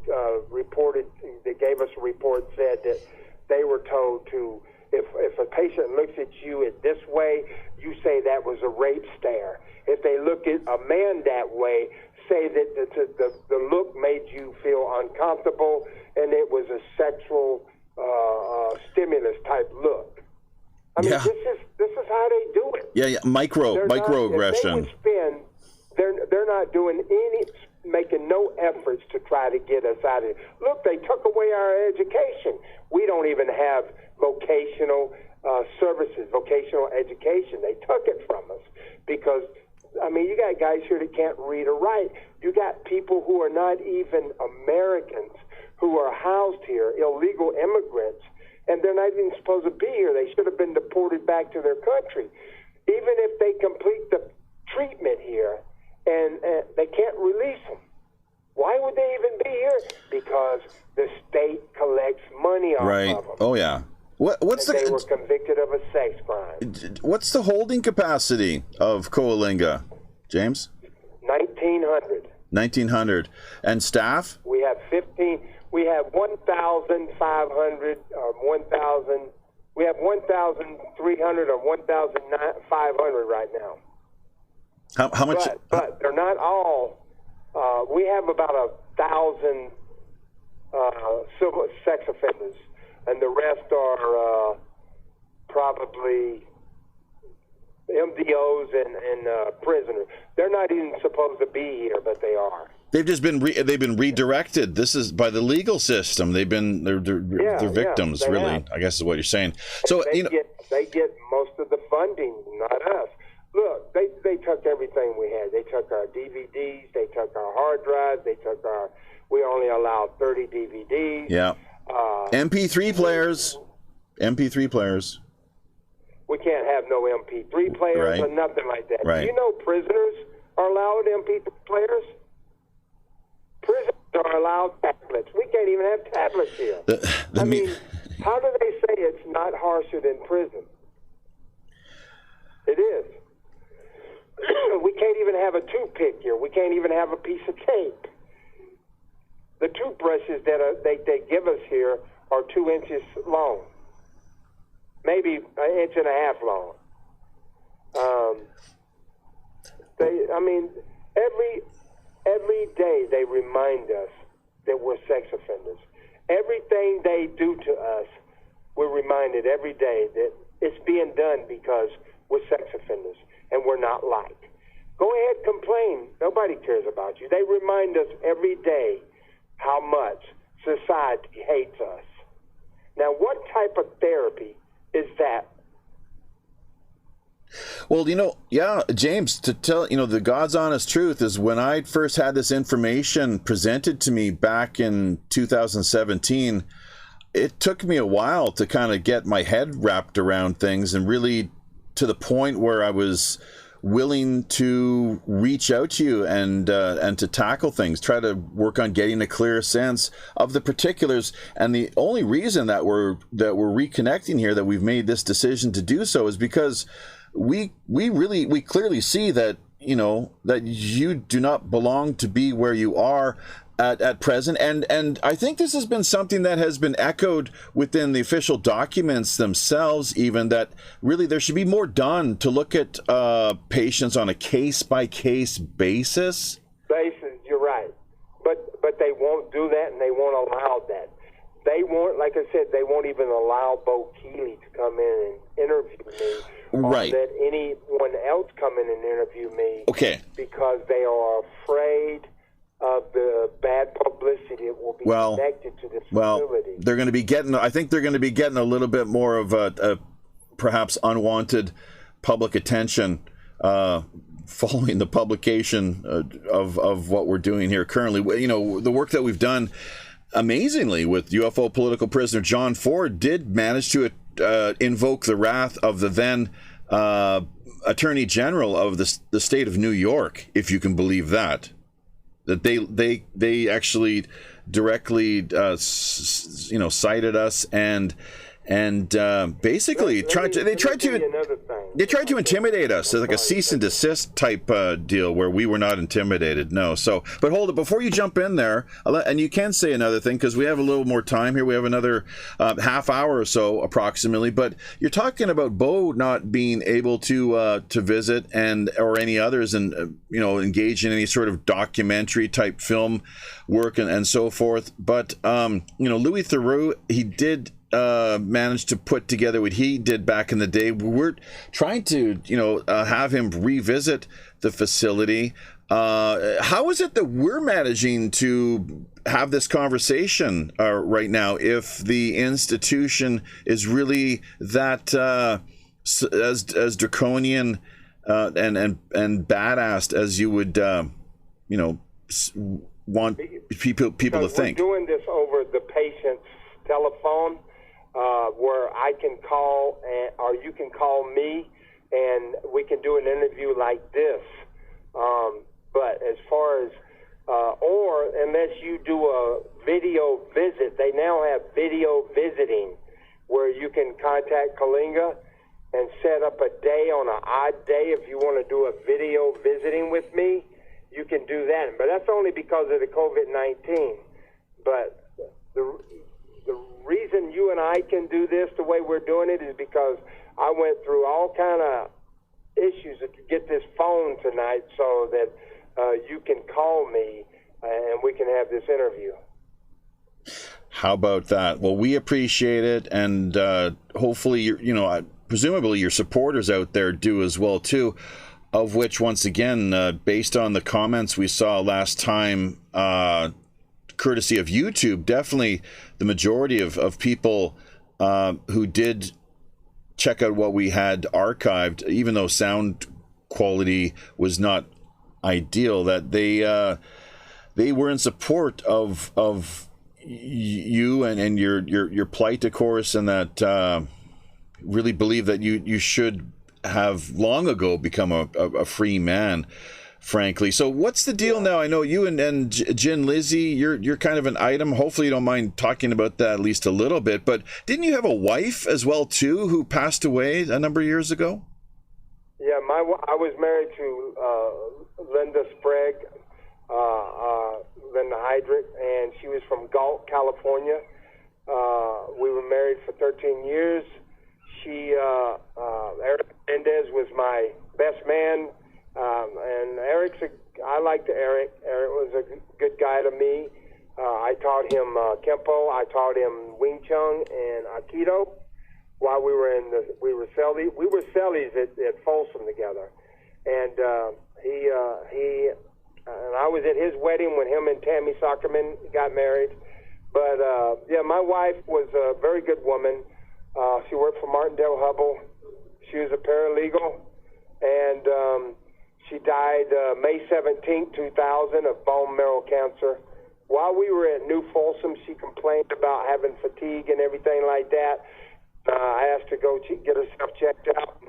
gave us a report said that they were told to If a patient looks at you in this way, you say that was a rape stare. If they look at a man that way, say that the look made you feel uncomfortable and it was a sexual stimulus type look. I mean, this is how they do it. Yeah. Microaggression. They're not doing making no efforts to try to get us out of it. Look, they took away our education. We don't even have vocational services, vocational education. They took it from us because, I mean, you got guys here that can't read or write. You got people who are not even Americans who are housed here, illegal immigrants, and they're not even supposed to be here. They should have been deported back to their country. Even if they complete the treatment here, and they can't release them. Why would they even be here? Because the state collects money off of them. Oh, yeah. They were convicted of a sex crime. What's the holding capacity of Coalinga, James? 1,900. 1,900. And staff? We have 15. We have 1,500 or 1,000. We have 1,300 or 1,500 right now. How much? But they're not all. We have about 1,000 civil sex offenders, and the rest are probably MDOs and prisoners. They're not even supposed to be here, but they are. They've just been they've been redirected. This is by the legal system. They're victims, really. Have. I guess is what you're saying. So they get most of the funding, not us. Look, they took everything we had. They took our DVDs. They took our hard drives. We only allowed 30 DVDs. Yeah. MP3 players. MP3 players. We can't have no MP3 players or nothing like that. Right. Do you know prisoners are allowed MP3 players? Prisoners are allowed tablets. We can't even have tablets here. I mean, how do they say it's not harsher than prison? It is. We can't even have a toothpick here. We can't even have a piece of tape. The toothbrushes that they give us here are 2 inches long, maybe an inch and a half long. Every day they remind us that we're sex offenders. Everything they do to us, we're reminded every day that it's being done because we're sex offenders and we're not liked. Go ahead, complain. Nobody cares about you. They remind us every day how much society hates us. Now, what type of therapy is that? Well, James, to tell, the God's honest truth is when I first had this information presented to me back in 2017, it took me a while to kind of get my head wrapped around things and really to the point where I was willing to reach out to you and to tackle things, try to work on getting a clearer sense of the particulars. And the only reason that we're reconnecting here, that we've made this decision to do so, is because we clearly see that that you do not belong to be where you are at present, and I think this has been something that has been echoed within the official documents themselves, even, that really there should be more done to look at patients on a case-by-case basis. You're right, but they won't do that, and they won't allow that. They won't, like I said, they won't even allow Bo Keeley to come in and interview me. Right. Or let anyone else come in and interview me. Okay. Because they are afraid of the bad publicity that will be connected to this facility. They're going to be getting, I think they're going to be getting a little bit more of a perhaps unwanted public attention following the publication of what we're doing here currently. The work that we've done amazingly with UFO political prisoner John Ford did manage to invoke the wrath of the then Attorney General of the state of New York, if you can believe that. That they actually directly cited us and and basically they tried to intimidate us. It's like a cease and desist type deal where we were not intimidated. No. So, but hold it before you jump in there, and you can say another thing because we have a little more time here. We have another half hour or so approximately. But you're talking about Bo not being able to visit or any others, and engage in any sort of documentary type film work and so forth. But Louis Theroux, he did managed to put together what he did back in the day. We're trying to, have him revisit the facility. How is it that we're managing to have this conversation right now if the institution is really that as draconian and badass as you would, want people to think? We're doing this over the patient's telephone. Where I can call, or you can call me, and we can do an interview like this. But as far as, or unless you do a video visit, they now have video visiting where you can contact Coalinga and set up a day on an odd day. If you want to do a video visiting with me, you can do that. But that's only because of the COVID-19. But the reason you and I can do this the way we're doing it is because I went through all kind of issues to get this phone tonight so that you can call me and we can have this interview. How about that? Well, we appreciate it, and hopefully, presumably your supporters out there do as well too. Of which, once again, based on the comments we saw last time, courtesy of YouTube, definitely the majority of people who did check out what we had archived, even though sound quality was not ideal, that they were in support of you and your plight, of course, and that really believe that you should have long ago become a free man, frankly. So what's the deal now? I know you and Jen Lizzie, you're kind of an item. Hopefully you don't mind talking about that at least a little bit. But didn't you have a wife as well too who passed away a number of years ago? Yeah, I was married to Linda Sprague, Linda Hydrick, and she was from Galt, California. We were married for 13 years. Eric Mendez was my best man. And I liked Eric. Eric was a good guy to me. I taught him Kempo. I taught him Wing Chun and Aikido while we were cellies. We were cellies at Folsom together. And and I was at his wedding when him and Tammy Sockerman got married. But my wife was a very good woman. She worked for Martindale Hubbell. She was a paralegal, and she died May 17, 2000 of bone marrow cancer. While we were at New Folsom, she complained about having fatigue and everything like that. I asked her to go get herself checked out.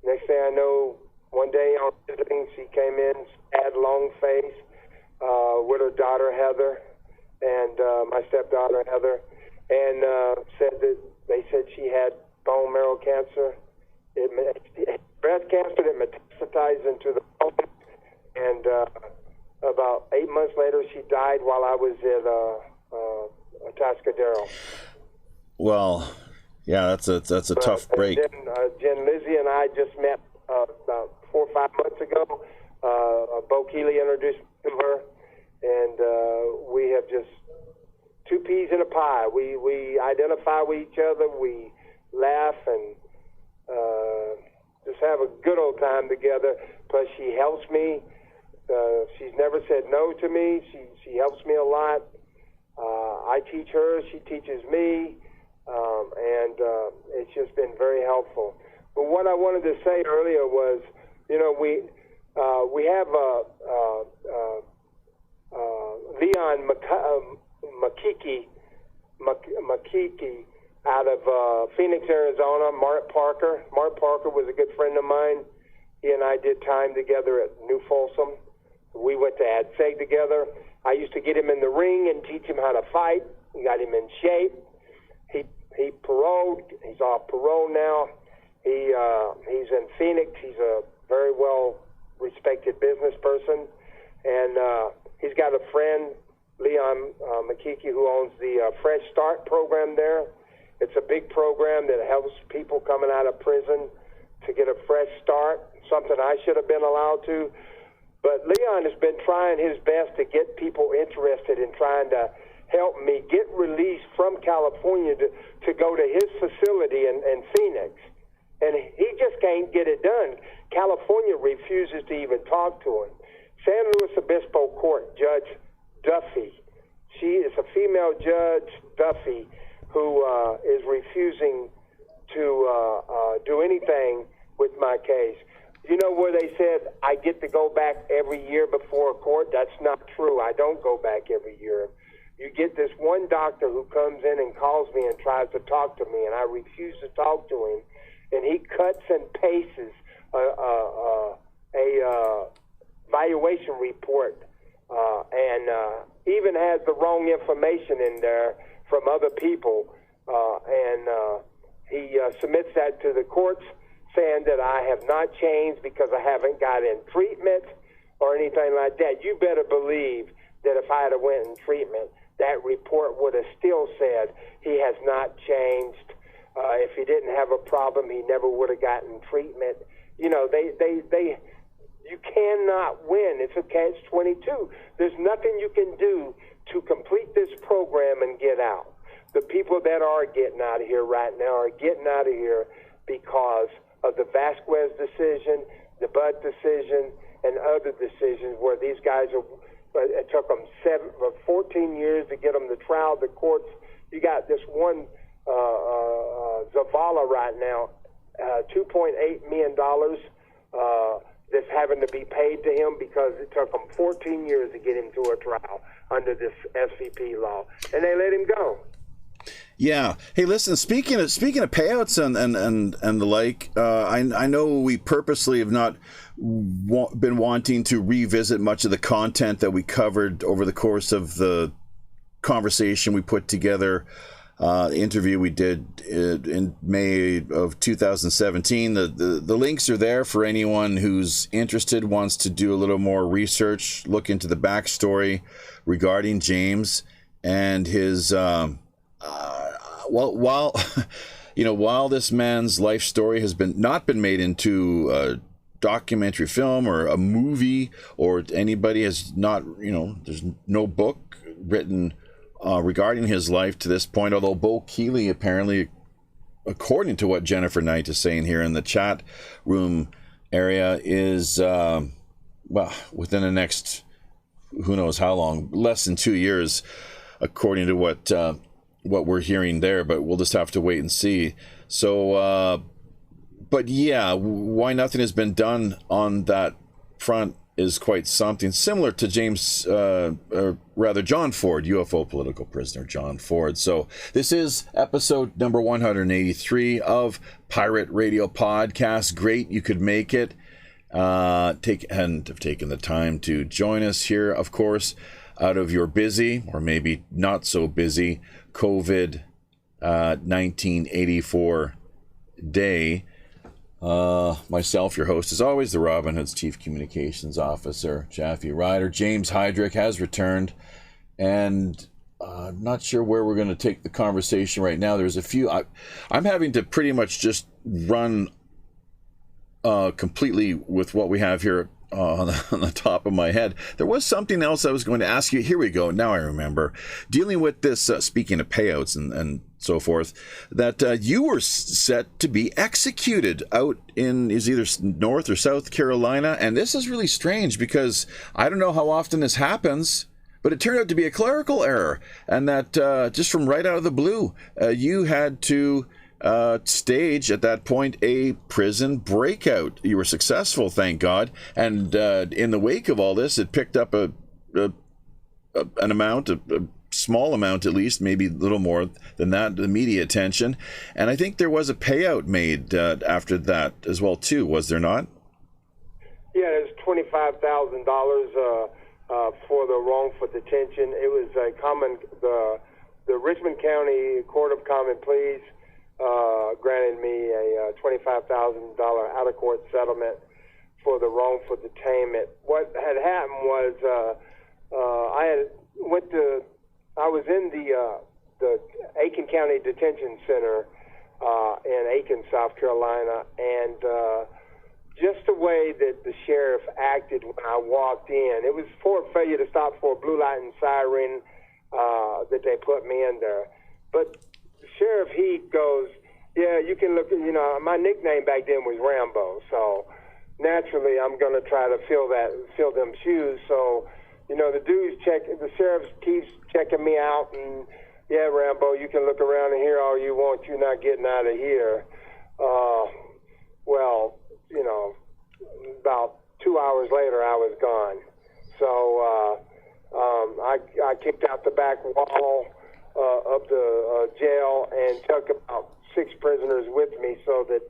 Next thing I know, one day on visiting, she came in, sad, long face, with her daughter Heather and my stepdaughter Heather, and they said she had bone marrow cancer. Breast cancer that metastasized into the bone, and about 8 months later, she died while I was at Atascadero. Well, yeah, that's a tough break. And then Jen Lizzie and I just met about 4 or 5 months ago. Bo Keeley introduced me to her, and we have just two peas in a pie. We identify with each other. We laugh and just have a good old time together. Plus, she helps me. She's never said no to me. She helps me a lot. I teach her. She teaches me. And it's just been very helpful. But what I wanted to say earlier was, we have Leon Makiki out of Phoenix, Arizona. Mark Parker was a good friend of mine. He and I did time together at New Folsom. We went to AdSeg together. I used to get him in the ring and teach him how to fight. We got him in shape. He he paroled. He's off parole now. He's in Phoenix. He's a very well respected business person, and he's got a friend, Leon McKeekey, who owns the Fresh Start program there. It's a big program that helps people coming out of prison to get a fresh start, something I should have been allowed to. But Leon has been trying his best to get people interested in trying to help me get released from California to go to his facility in Phoenix. And he just can't get it done. California refuses to even talk to him. San Luis Obispo Court Judge Duffy, she is a female judge, Duffy, who is refusing to do anything with my case. You know where they said I get to go back every year before a court? That's not true. I don't go back every year. You get this one doctor who comes in and calls me and tries to talk to me, and I refuse to talk to him. And he cuts and pastes a valuation report and even has the wrong information in there from other people. And he submits that to the courts, saying that I have not changed because I haven't got in treatment or anything like that. You better believe that if I had went in treatment, that report would have still said he has not changed. If he didn't have a problem, he never would have gotten treatment. You know, you cannot win. It's a catch-22. There's nothing you can do to complete this program and get out. The people that are getting out of here right now are getting out of here because of the Vasquez decision, the Budd decision, and other decisions where these guys it took them 14 years to get them to trial. The courts, you got this one Zavala right now, $2.8 million that's having to be paid to him because it took them 14 years to get him to a trial under this SVP law, and they let him go. Yeah. Hey, listen. Speaking of payouts and the like, I know we purposely have not been wanting to revisit much of the content that we covered over the course of the conversation we put together. Interview we did in May of 2017. The links are there for anyone who's interested, wants to do a little more research, look into the backstory regarding James and his. While this man's life story has not been made into a documentary film or a movie, or anybody has not, there's no book written regarding his life to this point, although Bo Keeley apparently, according to what Jennifer Knight is saying here in the chat room area, is, within the next, who knows how long, less than 2 years, according to what we're hearing there, but we'll just have to wait and see. So, but yeah, why nothing has been done on that front is quite something. Similar to John Ford, UFO political prisoner John Ford. So this is episode number 183 of Pirate Radio Podcast. Great you could make it. Have taken the time to join us here, of course, out of your busy, or maybe not so busy, COVID 1984 day. Myself, your host, as always, the Robin Hood's Chief Communications Officer, Jaffe Ryder. James Hydrick has returned, and not sure where we're going to take the conversation right now. There's a few. I'm having to pretty much just run completely with what we have here on the top of my head. There was something else I was going to ask you. Here we go. Now I remember. Dealing with this, speaking of payouts and so forth, that you were set to be executed out in is either North or South Carolina. And this is really strange because I don't know how often this happens, but it turned out to be a clerical error. And that just from right out of the blue, you had to stage at that point a prison breakout. You were successful, thank God. And in the wake of all this, it picked up an amount, a small amount at least, maybe a little more than that, the media attention. And I think there was a payout made after that as well too, was there not? Yeah, it was $25,000 for the wrongful detention. It was the the Richmond County Court of Common Pleas granted me a $25,000 out-of-court settlement for the wrongful detainment. What had happened was I was in the Aiken County Detention Center in Aiken, South Carolina, and just the way that the sheriff acted when I walked in, it was for failure to stop for a blue light and siren that they put me in there. But the sheriff, he goes, yeah, you can look, my nickname back then was Rambo, so naturally I'm going to try to fill them shoes. So, the sheriff keeps checking me out, and yeah, Rambo, you can look around and hear all you want, you're not getting out of here. About 2 hours later, I was gone. So I kicked out the back wall of the jail and took about 6 prisoners with me so that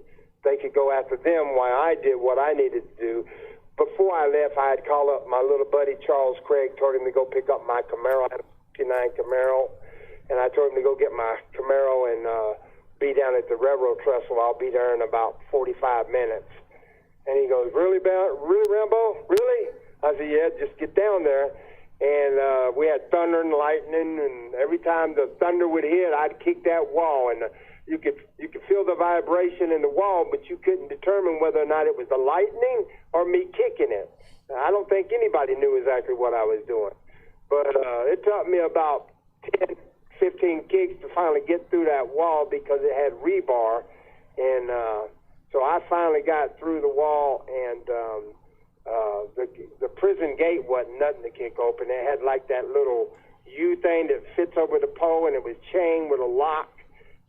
they could go after them while I did what I needed to do. Before I left, I had called up my little buddy, Charles Craig, told him to go pick up my Camaro. I had a 59 Camaro, and I told him to go get my Camaro and be down at the railroad trestle. I'll be there in about 45 minutes. And he goes, really, Rambo? Really? I said, yeah, just get down there. And we had thunder and lightning, and every time the thunder would hit, I'd kick that wall, and you could feel the vibration in the wall, but you couldn't determine whether or not it was the lightning or me kicking it. I don't think anybody knew exactly what I was doing. But it took me about 10, 15 kicks to finally get through that wall because it had rebar. And so I finally got through the wall, and the prison gate wasn't nothing to kick open. It had like that little U thing that fits over the pole, and it was chained with a lock.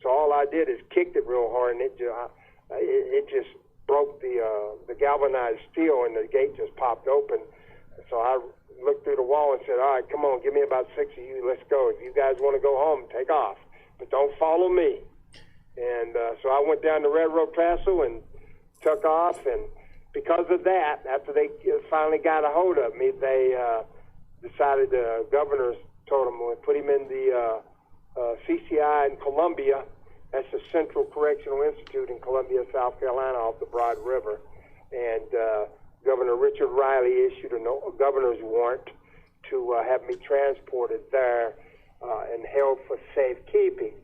So all I did is kicked it real hard, and it just broke the galvanized steel, and the gate just popped open. So I looked through the wall and said, all right, come on, give me about 6 of you. Let's go. If you guys want to go home, take off. But don't follow me. And so I went down the railroad trestle and took off. And because of that, after they finally got a hold of me, they decided the governors told them to put him in the CCI in Columbia. That's the Central Correctional Institute in Columbia, South Carolina, off the Broad River. And Governor Richard Riley issued a governor's warrant to have me transported there and held for safekeeping.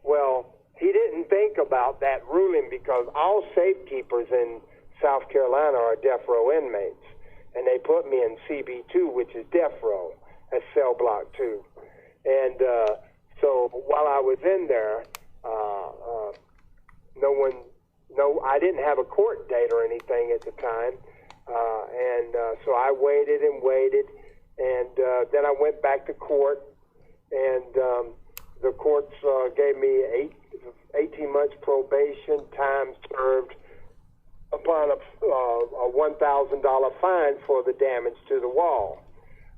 Well, he didn't think about that ruling because all safekeepers in South Carolina are death row inmates. And they put me in CB2, which is death row, that's cell block 2. And so while I was in there, I didn't have a court date or anything at the time. So I waited and waited, and then I went back to court, and the courts gave me 18 months probation, time served, upon a $1,000 fine for the damage to the wall.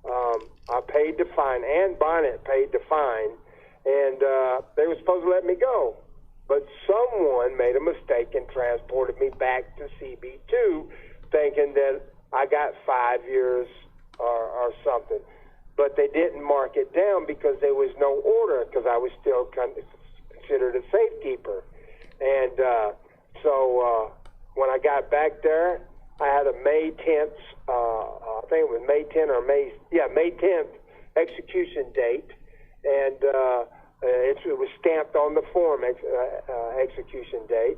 I paid the fine, and Bonnet paid the fine, and they were supposed to let me go. But someone made a mistake and transported me back to CB2, thinking that I got 5 years or something. But they didn't mark it down because there was no order, because I was still considered a safekeeper. And so when I got back there, I had a May 10th, I think it was May 10th or May 10th execution date. And it was stamped on the form, execution date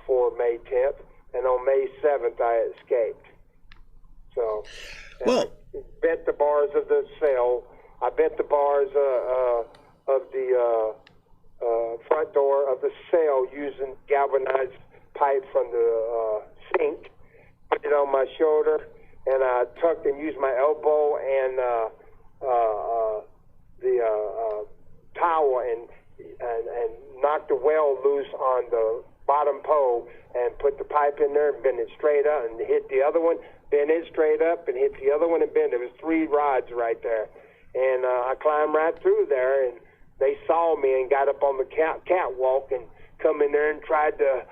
for May 10th. And on May 7th, I escaped. So, well, I bent the bars of the cell. I bent the bars of the front door of the cell using galvanized pipe from the sink. Put it on my shoulder, and I tucked and used my elbow and the towel and knocked the weld loose on the bottom pole and put the pipe in there and bend it straight up and hit the other one, bend it straight up and hit the other one and bend. There was 3 rods right there. And I climbed right through there, and they saw me and got up on the catwalk and come in there and tried to,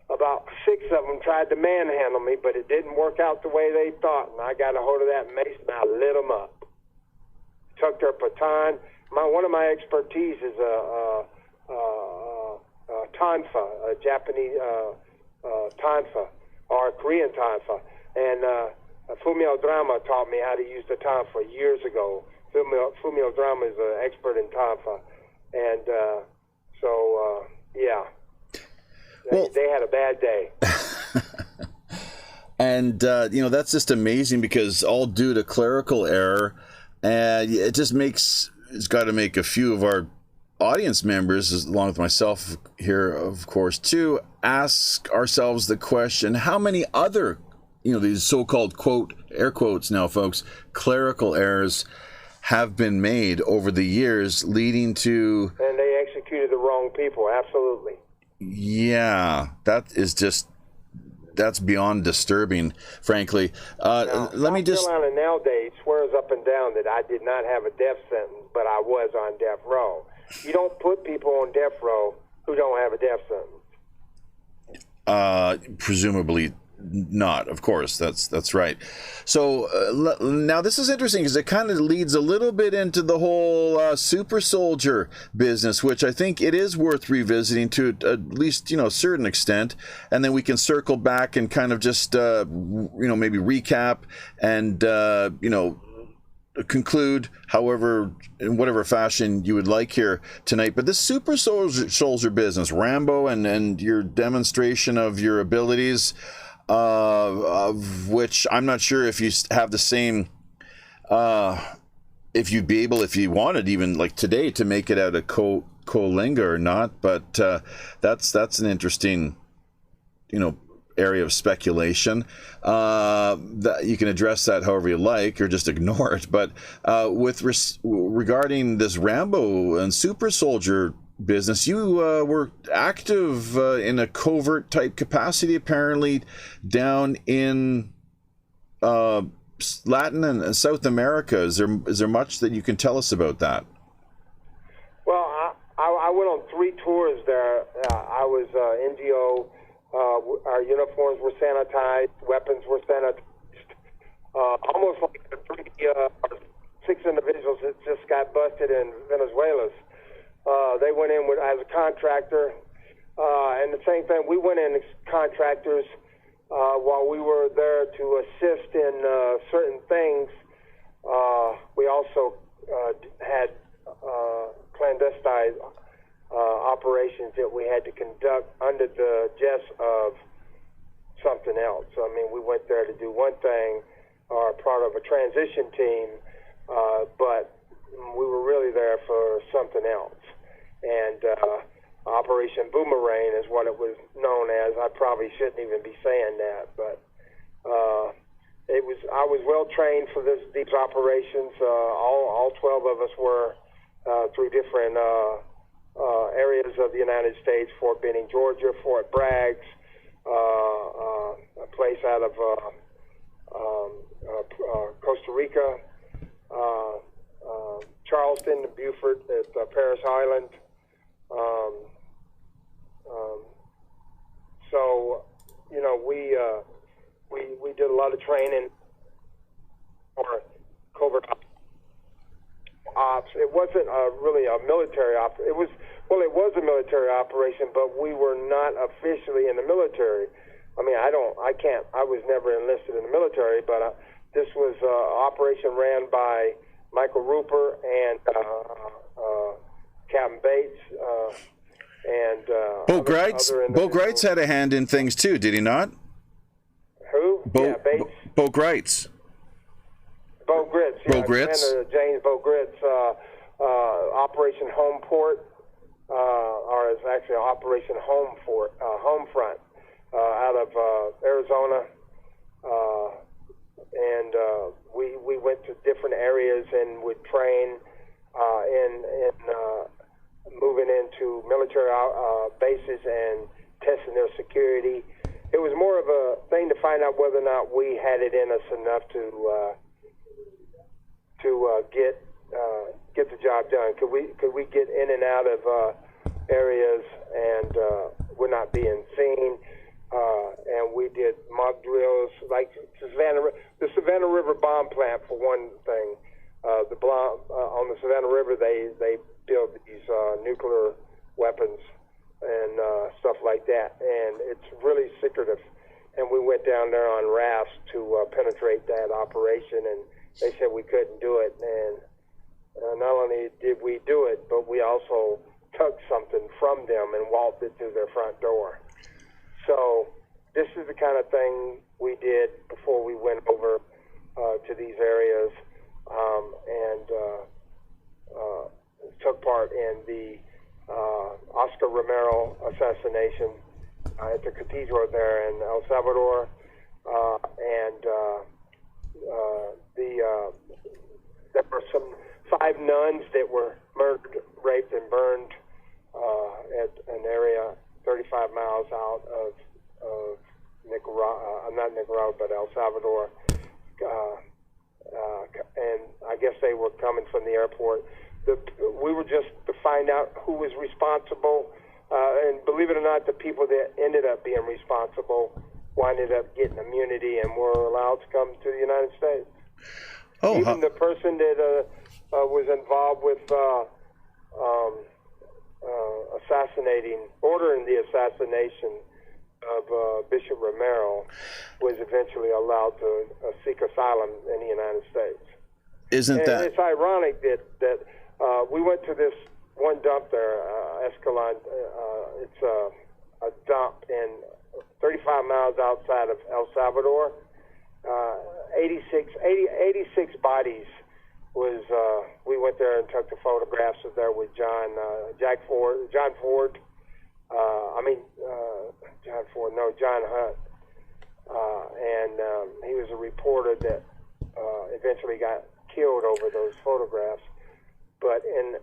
about 6 of them tried to manhandle me, but it didn't work out the way they thought. And I got a hold of that mace and I lit them up. Took their baton, one of my expertise is tanfa, a Japanese tanfa, or a Korean tanfa, and Fumio Drama taught me how to use the tanfa years ago. Fumio Drama is an expert in tanfa, and yeah, they had a bad day. And that's just amazing, because all due to clerical error, and it's got to make a few of our audience members, along with myself here, of course, too, ask ourselves the question: how many other, these so-called, quote, air quotes now, folks, clerical errors have been made over the years, leading to... And they executed the wrong people, absolutely. Yeah, that's beyond disturbing, frankly. Let me just... South Carolina nowadays swears up and down that I did not have a death sentence, but I was on death row. You don't put people on death row who don't have a death sentence. Presumably not, of course. That's right. So now this is interesting, because it kind of leads a little bit into the whole super soldier business, which I think it is worth revisiting to at least a certain extent, and then we can circle back and kind of just maybe recap and conclude in whatever fashion you would like here tonight. But this super soldier business, Rambo, and your demonstration of your abilities, of which I'm not sure if you have the same, if you'd be able, if you wanted even like today, to make it out of Coalinga or not, but that's an interesting area of speculation. That you can address that however you like, or just ignore it. But regarding this Rambo and super soldier business, you were active in a covert type capacity, apparently, down in Latin and South America. Is there much that you can tell us about that? Well, I went on 3 tours there. I was NGO. Our uniforms were sanitized, weapons were sanitized. Almost like the 6 individuals that just got busted in Venezuela. They went in as a contractor, and the same thing. We went in as contractors while we were there to assist in certain things. We also had clandestine operations that we had to conduct under the jest of something else. I mean, we went there to do one thing, or part of a transition team, but we were really there for something else. And Operation Boomerang is what it was known as. I probably shouldn't even be saying that, but I was well trained for these operations. All 12 of us were through different areas of the United States: Fort Benning, Georgia; Fort Bragg, a place out of Costa Rica; Charleston, Beaufort at Paris Island. So, we did a lot of training for covert ops. It wasn't really a military op. It was a military operation, but we were not officially in the military. I mean, I was never enlisted in the military, but this was an operation ran by Michael Rupert and Captain Bates and Bo Greitz had a hand in things too, did he not? Who? Bates. Bo Greitz. Bo Gritz. Bo Gritz. James Bo Gritz. Operation Home Port, or it's actually Operation Home Front, out of Arizona, and we went to different areas and would train in moving into military bases and testing their security. It was more of a thing to find out whether or not we had it in us enough to get the job done. Could we get in and out of areas and we're not being seen? And we did mock drills like the Savannah River bomb plant, for one thing. on the Savannah River, they build these nuclear weapons and stuff like that, and it's really secretive. And we went down there on rafts to penetrate that operation, and they said we couldn't do it. And not only did we do it, but we also took something from them and walked it through their front door. So this is the kind of thing we did before we went over to these areas, and took part in the Oscar Romero assassination at the cathedral there in El Salvador, and there were some 5 nuns that were murdered, raped, and burned at an area 35 miles out of Nicaragua, not Nicaragua, but El Salvador, and I guess they were coming from the airport. We were just to find out who was responsible, and believe it or not, the people that ended up being responsible winded up getting immunity and were allowed to come to the United States. Even the person that was involved with ordering the assassination of Bishop Romero was eventually allowed to seek asylum in the United States. It's ironic that we went to this one dump there, Escalon. It's a dump in 35 miles outside of El Salvador. 86 bodies was. We went there and took the photographs of there with John Ford. John Hunt, and he was a reporter that eventually got killed over those photographs. But in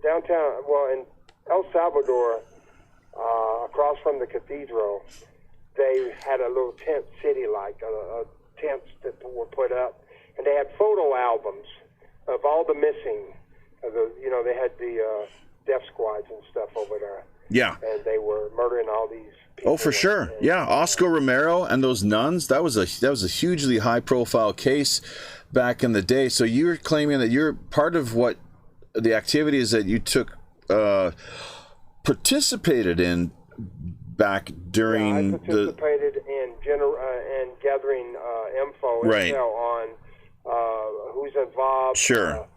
in El Salvador, across from the cathedral, they had a little tent city, like tents that were put up, and they had photo albums of all the missing. They had the death squads and stuff over there. Yeah. And they were murdering all these people. Oh, for sure. Yeah, Oscar Romero and those nuns, that was a hugely high-profile case back in the day. So you're claiming that you're part of what the activities that you took participated in back during I participated in gathering info right. Intel on who's involved. Sure.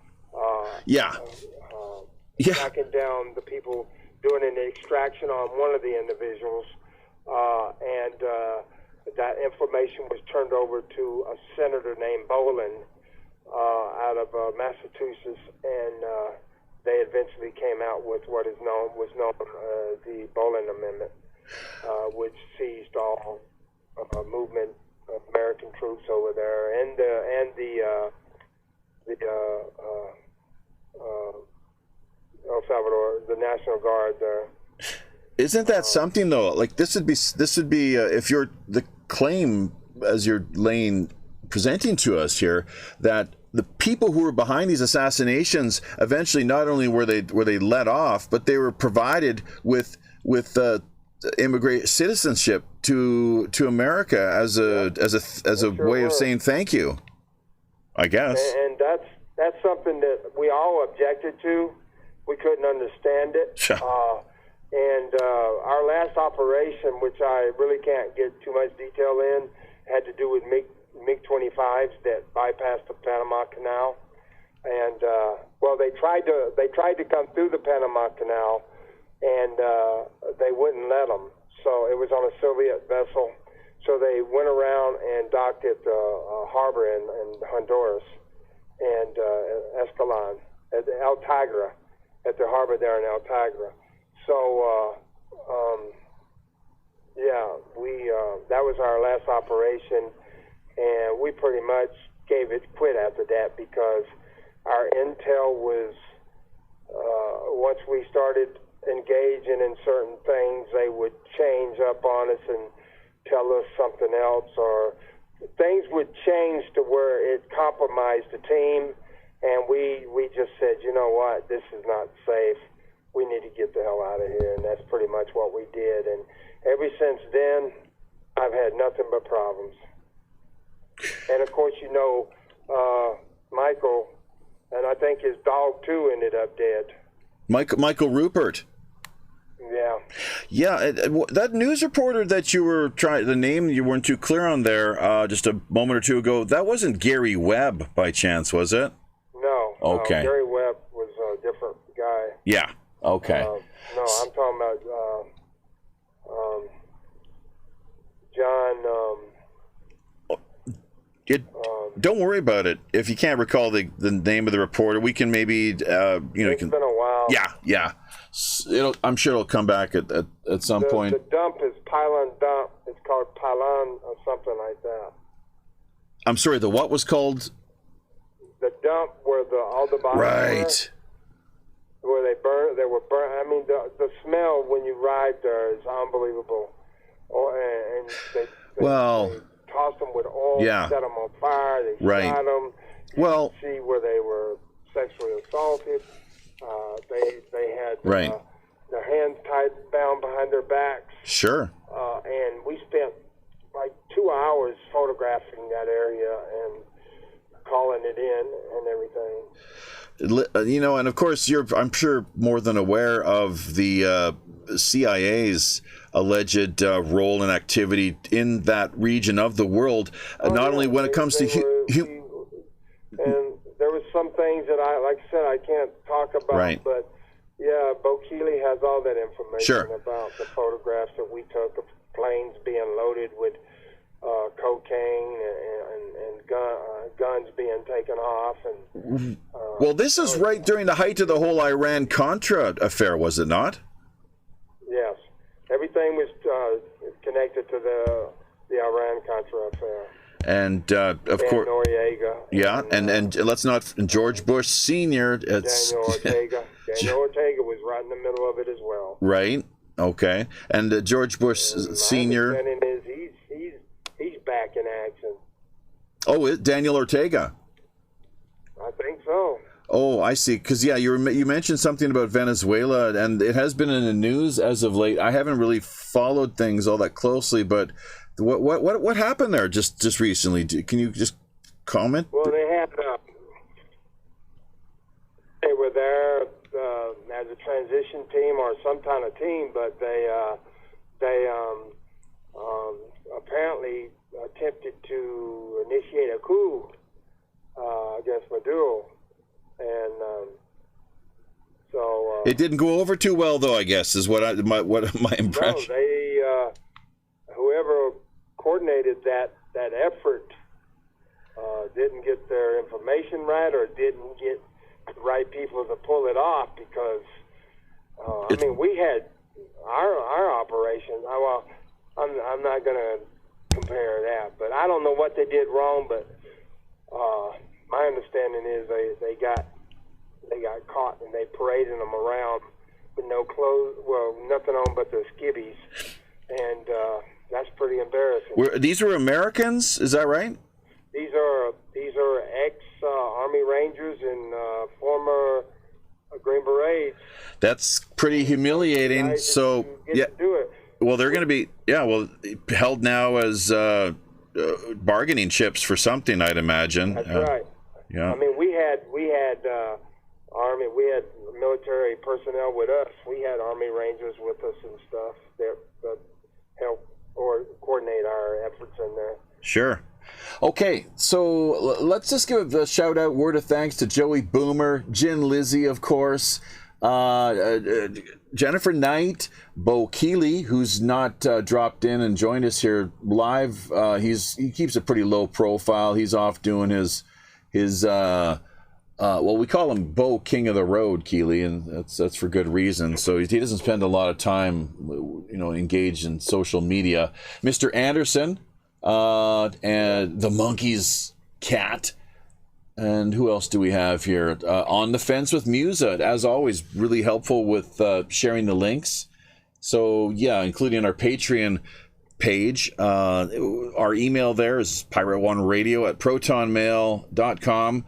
Tracking down the people doing an extraction on one of the individuals, and that information was turned over to a senator named Boland out of Massachusetts, and they eventually came out with what was known the Boland Amendment, which seized all movement of American troops over there, and the El Salvador, the National Guard there. Isn't that something though? Like this would be if you're the claim as you're presenting to us here, that the people who were behind these assassinations eventually not only were they let off, but they were provided with immigrant citizenship to America as a way of saying thank you, I guess. And that's something that we all objected to. We couldn't understand it. Sure. And our last operation, which I really can't get too much detail in, had to do with MiG-25s that bypassed the Panama Canal. And they tried to come through the Panama Canal, and they wouldn't let them. So it was on a Soviet vessel. So they went around and docked at the harbor in Honduras and Escalon, at El Tigre, at the harbor there in El Tigre. So, that was our last operation, and we pretty much quit after that because our intel was, once we started engaging in certain things, they would change up on us and tell us something else, or things would change to where it compromised the team, and we just said, you know what, this is not safe. We need to get the hell out of here, and that's pretty much what we did. And ever since then, I've had nothing but problems. And of course, Michael, And I think his dog, too, ended up dead. Michael Rupert. Yeah. Yeah, that news reporter that you were trying, the name you weren't too clear on there just a moment or two ago, that wasn't Gary Webb by chance, was it? No. Okay. Gary Webb was a different guy. Yeah. Okay. No, I'm talking about John. Don't worry about it. If you can't recall the name of the reporter, we can maybe It's been a while. Yeah. I'm sure it'll come back at some point. The dump is Pylon Dump. It's called Pylon or something like that. I'm sorry. The what was called? The dump where all the bodies Right. were, where they were burned. I mean, the smell when you ride there is unbelievable. And they tossed them with oil, set them on fire, they shot them. You could see where they were sexually assaulted. They had their hands bound behind their backs. Sure. And we spent like 2 hours photographing that area and calling it in and everything. And of course, I'm sure, more than aware of the CIA's alleged role and activity in that region of the world. Not only when it comes to... and there was some things that like I said, I can't talk about, but yeah, Bo Keeley has all that information about the photographs that we took of planes being loaded with cocaine and guns being taken off. And well, this is right during the height of the whole Iran-Contra affair, was it not? Yes. Everything was connected to the Iran-Contra affair. And of course, Noriega. Yeah, and let's not George Bush Sr. Daniel Ortega. Daniel Ortega was right in the middle of it as well. Right. Okay. And George Bush Sr. My understanding is he's back in action. Oh, Daniel Ortega. I think so. Oh, I see. Because you mentioned something about Venezuela, and it has been in the news as of late. I haven't really followed things all that closely, but what happened there just recently? Can you just comment? Well, they were there as a transition team or some kind of team, but they apparently attempted to initiate a coup against Maduro. And so it didn't go over too well, though. I guess is what my impression. No, they whoever coordinated that effort didn't get their information right, or didn't get the right people to pull it off. Because I mean, we had our operation. Well, I'm not going to compare that, but I don't know what they did wrong, but. My understanding is they got caught and they paraded them around with no clothes, well, nothing on but their skivvies, and that's pretty embarrassing. These were Americans, is that right? These are ex-Army Rangers and former Green Berets. That's pretty humiliating. So to do it. Well, they're going to be held now as bargaining chips for something, I'd imagine. That's right. Yeah. I mean, we had Army, we had military personnel with us. We had Army Rangers with us and stuff that help or coordinate our efforts in there. Sure. Okay, so let's just give a shout-out, word of thanks to Joey Boomer, Jen Lizzie, of course, Jennifer Knight, Bo Keeley, who's not dropped in and joined us here live. He keeps a pretty low profile. He's off doing his well, we call him Bo King of the Road, Keeley, and that's for good reason. So he doesn't spend a lot of time, engaged in social media. Mr. Anderson, and the Monkey's cat. And who else do we have here? On the Fence with Musa, as always, really helpful with sharing the links. So, yeah, including our Patreon page. Our email there is pirate1radio@protonmail.com.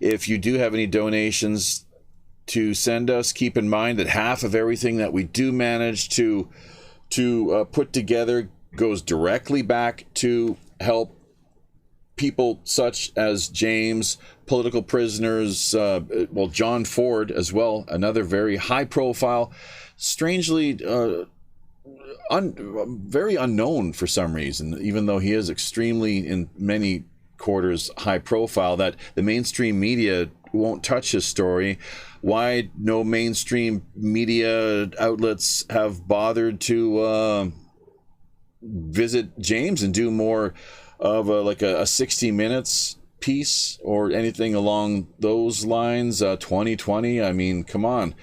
If you do have any donations to send us, keep in mind that half of everything that we do manage to put together goes directly back to help people such as James, political prisoners, John Ford as well, another very high profile, strangely very unknown for some reason, even though he is extremely, in many quarters, high profile, that the mainstream media won't touch his story. Why no mainstream media outlets have bothered to visit James and do more of a 60 minutes piece or anything along those lines? 2020, I mean, come on.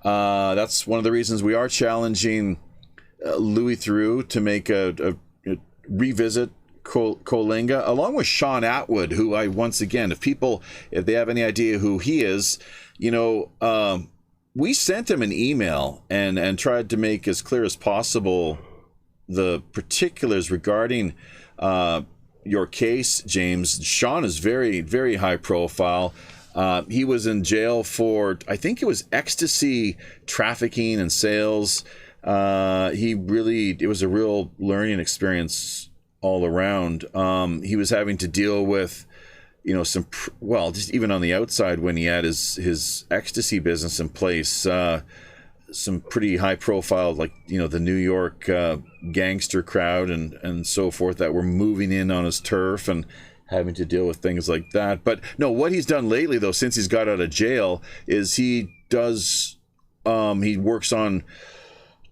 That's one of the reasons we are challenging Louis Theroux to make a revisit Coalinga, along with Sean Atwood, who I, once again, if they have any idea who he is, we sent him an email and tried to make as clear as possible the particulars regarding your case, James. Sean is very, very high profile. He was in jail for, I think it was ecstasy trafficking and sales. It was a real learning experience all around. He was having to deal with, just even on the outside when he had his ecstasy business in place, some pretty high profile, the New York gangster crowd and so forth that were moving in on his turf and having to deal with things like that. But no, what he's done lately, though, since he's got out of jail, is he works on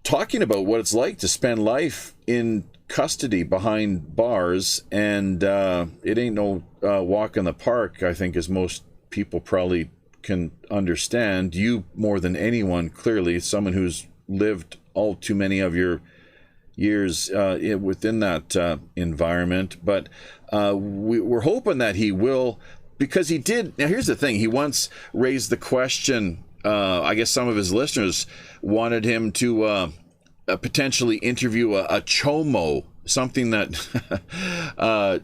talking about what it's like to spend life in custody behind bars, and it ain't no walk in the park, I think, as most people probably can understand. You more than anyone, clearly, someone who's lived all too many of your years within that environment. But we're hoping that he will, because he did. Now, here's the thing. He once raised the question, I guess some of his listeners wanted him to potentially interview a chomo, something that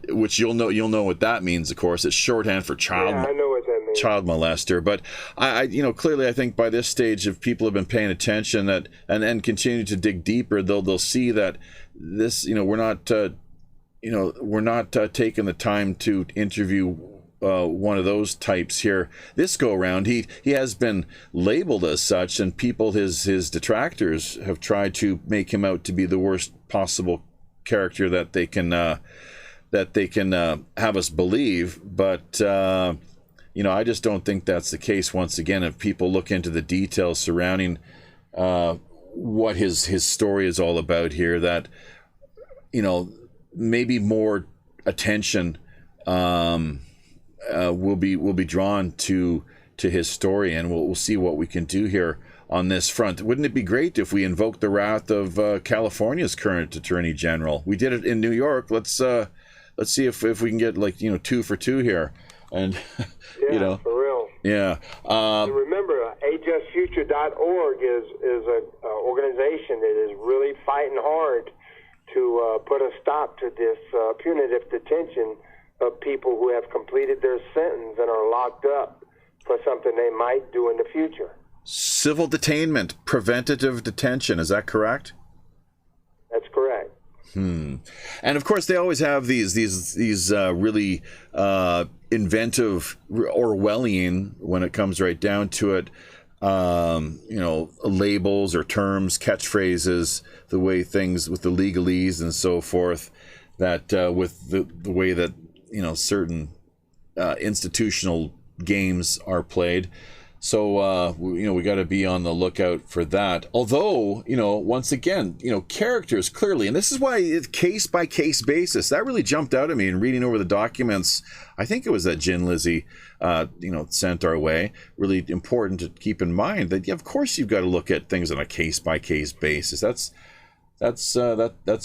which you'll know what that means. Of course, it's shorthand for child. Yeah, I know what that means. Child molester. But I clearly, I think by this stage, if people have been paying attention and continue to dig deeper, they'll see that this, we're not taking the time to interview one of those types here this go around. He has been labeled as such, and people, his detractors, have tried to make him out to be the worst possible character that they can have us believe. But I just don't think that's the case. Once again, if people look into the details surrounding what his story is all about here, that maybe more attention will be drawn to his story, and we'll see what we can do here on this front. Wouldn't it be great if we invoked the wrath of California's current Attorney General? We did it in New York. Let's see if we can get 2 for 2 here, and yeah, for real. Yeah. And remember, ajustfuture.org is an organization that is really fighting hard to put a stop to this punitive detention of people who have completed their sentence and are locked up for something they might do in the future. Civil detainment, preventative detention, is that correct? That's correct. And of course, they always have these really inventive, Orwellian, when it comes right down to it, labels or terms, catchphrases, the way things with the legalese and so forth, that with the way that certain institutional games are played. So we got to be on the lookout for that. Although, once again, characters clearly, and this is why it's case by case basis. That really jumped out at me in reading over the documents. I think it was that Gin Lizzie sent our way. Really important to keep in mind that, of course, you've got to look at things on a case by case basis. That's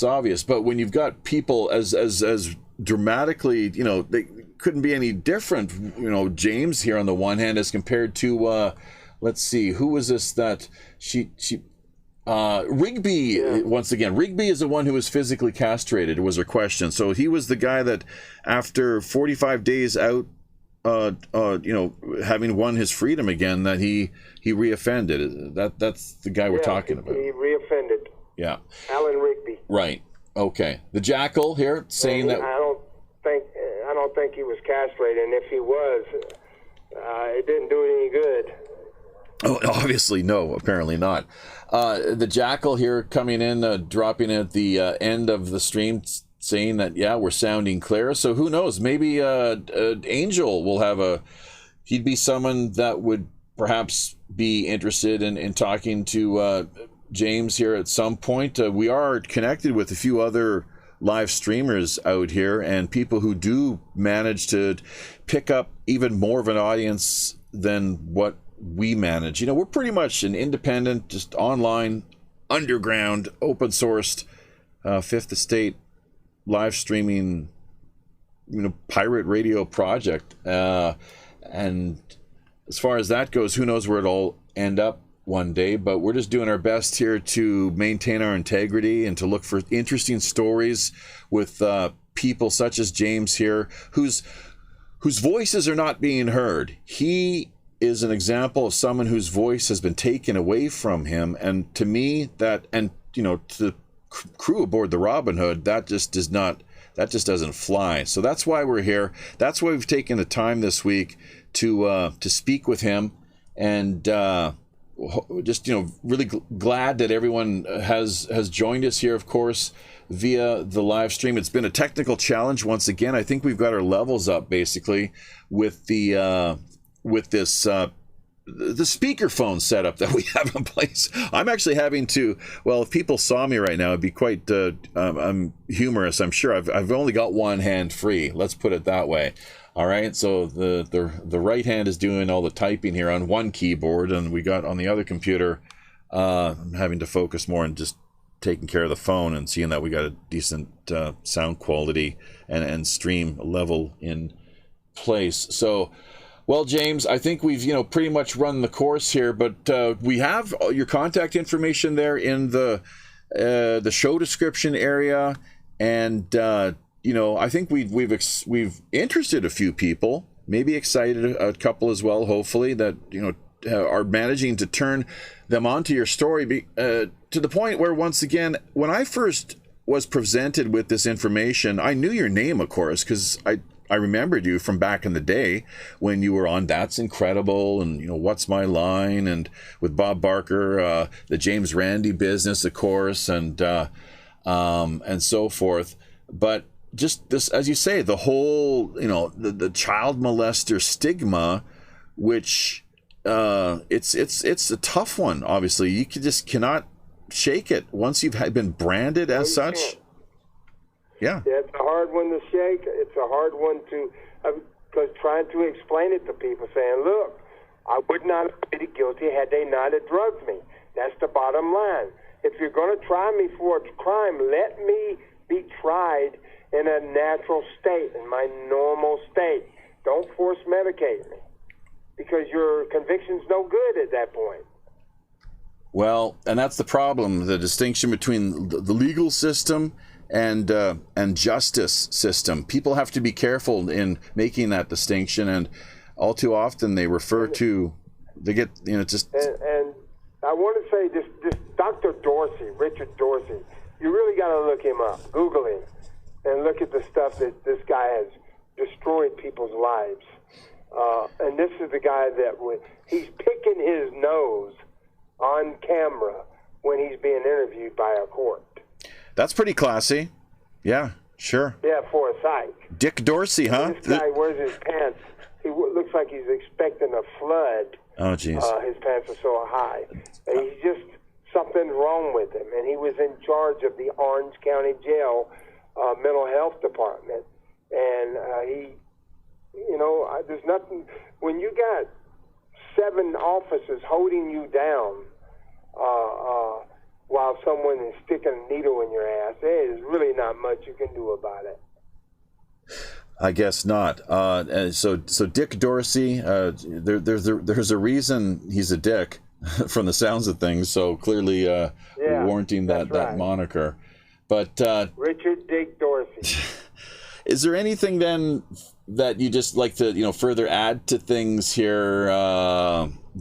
obvious. But when you've got people as dramatically, they couldn't be any different. James here on the one hand, as compared to, let's see, who was this that Rigby. Yeah. Once again, Rigby is the one who was physically castrated, was her question. So he was the guy that after 45 days out, having won his freedom again, that he reoffended. That's the guy we're talking about. He reoffended. Yeah. Alan Rigby. Right. Okay. The Jackal here saying that. I don't think think he was castrated, and if he was, it didn't do it any good. Oh, obviously, no, apparently not. The Jackal here coming in, dropping at the end of the stream, saying that, yeah, we're sounding clear. So who knows? Maybe Angel will have he'd be someone that would perhaps be interested in talking to James here at some point. We are connected with a few other live streamers out here and people who do manage to pick up even more of an audience than what we manage. We're pretty much an independent, just online, underground, open sourced, Fifth Estate live streaming, pirate radio project. And as far as that goes, who knows where it'll end up one day, but we're just doing our best here to maintain our integrity and to look for interesting stories with people such as James here, whose voices are not being heard. He is an example of someone whose voice has been taken away from him, and to me to the crew aboard the Robin Hood, that just doesn't fly. So that's why we're here. That's why we've taken the time this week to speak with him, and just really glad that everyone has joined us here, of course, via the live stream. It's been a technical challenge once again. I think we've got our levels up basically with the speakerphone setup that we have in place. I'm actually having to, well, if people saw me right now, it'd be quite I'm humorous, I'm sure. I've only got one hand free, let's put it that way. All right, so the right hand is doing all the typing here on one keyboard, and we got on the other computer, I'm having to focus more on just taking care of the phone and seeing that we got a decent sound quality and stream level in place. So, well, James, I think we've pretty much run the course here, but we have your contact information there in the show description area, and I think we've interested a few people, maybe excited a couple as well, hopefully, that are managing to turn them onto your story to the point where, once again, when I first was presented with this information, I knew your name, of course, because I remembered you from back in the day when you were on That's Incredible and What's My Line, and with Bob Barker, the James Randi Business, of course, and so forth. But just this, as you say, the whole the child molester stigma, which it's a tough one. Obviously, you cannot shake it once you've been branded as such. Yeah, it's a hard one to shake. It's a hard one to, because trying to explain it to people, saying, look, I would not have pleaded guilty had they not have drugged me. That's the bottom line. If you're going to try me for a crime, let me be tried in a natural state, in my normal state. Don't force medicate me, because your conviction's no good at that point. Well, and that's the problem, the distinction between the legal system and justice system. People have to be careful in making that distinction, and all too often they refer to, they get, just... And I want to say this Dr. Dorsey, Richard Dorsey, you really got to look him up, Google him, and look at the stuff that this guy has destroyed people's lives. And this is the guy that he's picking his nose on camera when he's being interviewed by a court. That's pretty classy. Yeah, sure. Yeah, for a psych. Dick Dorsey, huh? This guy wears his pants. He looks like he's expecting a flood. Oh, jeez. His pants are so high. And he's just, something's wrong with him. And he was in charge of the Orange County Jail mental health department. And there's nothing, when you got 7 officers holding you down, while someone is sticking a needle in your ass, there is really not much you can do about it. I guess not. So Dick Dorsey, there's a reason he's a dick, from the sounds of things. So clearly, warranting that moniker. But Richard Dick Dorsey. Is there anything then that you just like to further add to things here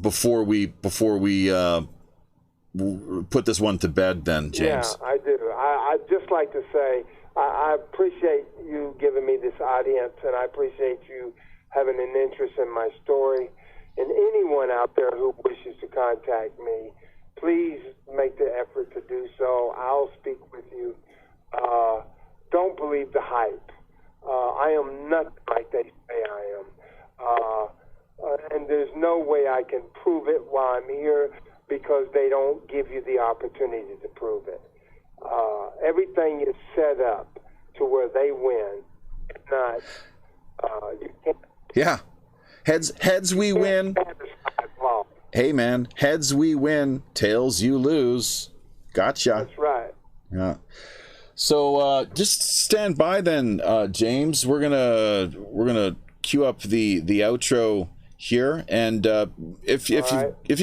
before we put this one to bed then, James? Yeah, I do. I'd just like to say I appreciate you giving me this audience, and I appreciate you having an interest in my story. And anyone out there who wishes to contact me, please make the effort to do so. I'll speak with you. Don't believe the hype. I am nothing like they say I am. And there's no way I can prove it while I'm here because they don't give you the opportunity to prove it. Everything is set up to where they win. If not, you can't. Yeah. Heads we win. Hey, man. Heads we win. Tails you lose. Gotcha. That's right. Yeah. So just stand by then, James. We're gonna queue up the outro here, and if you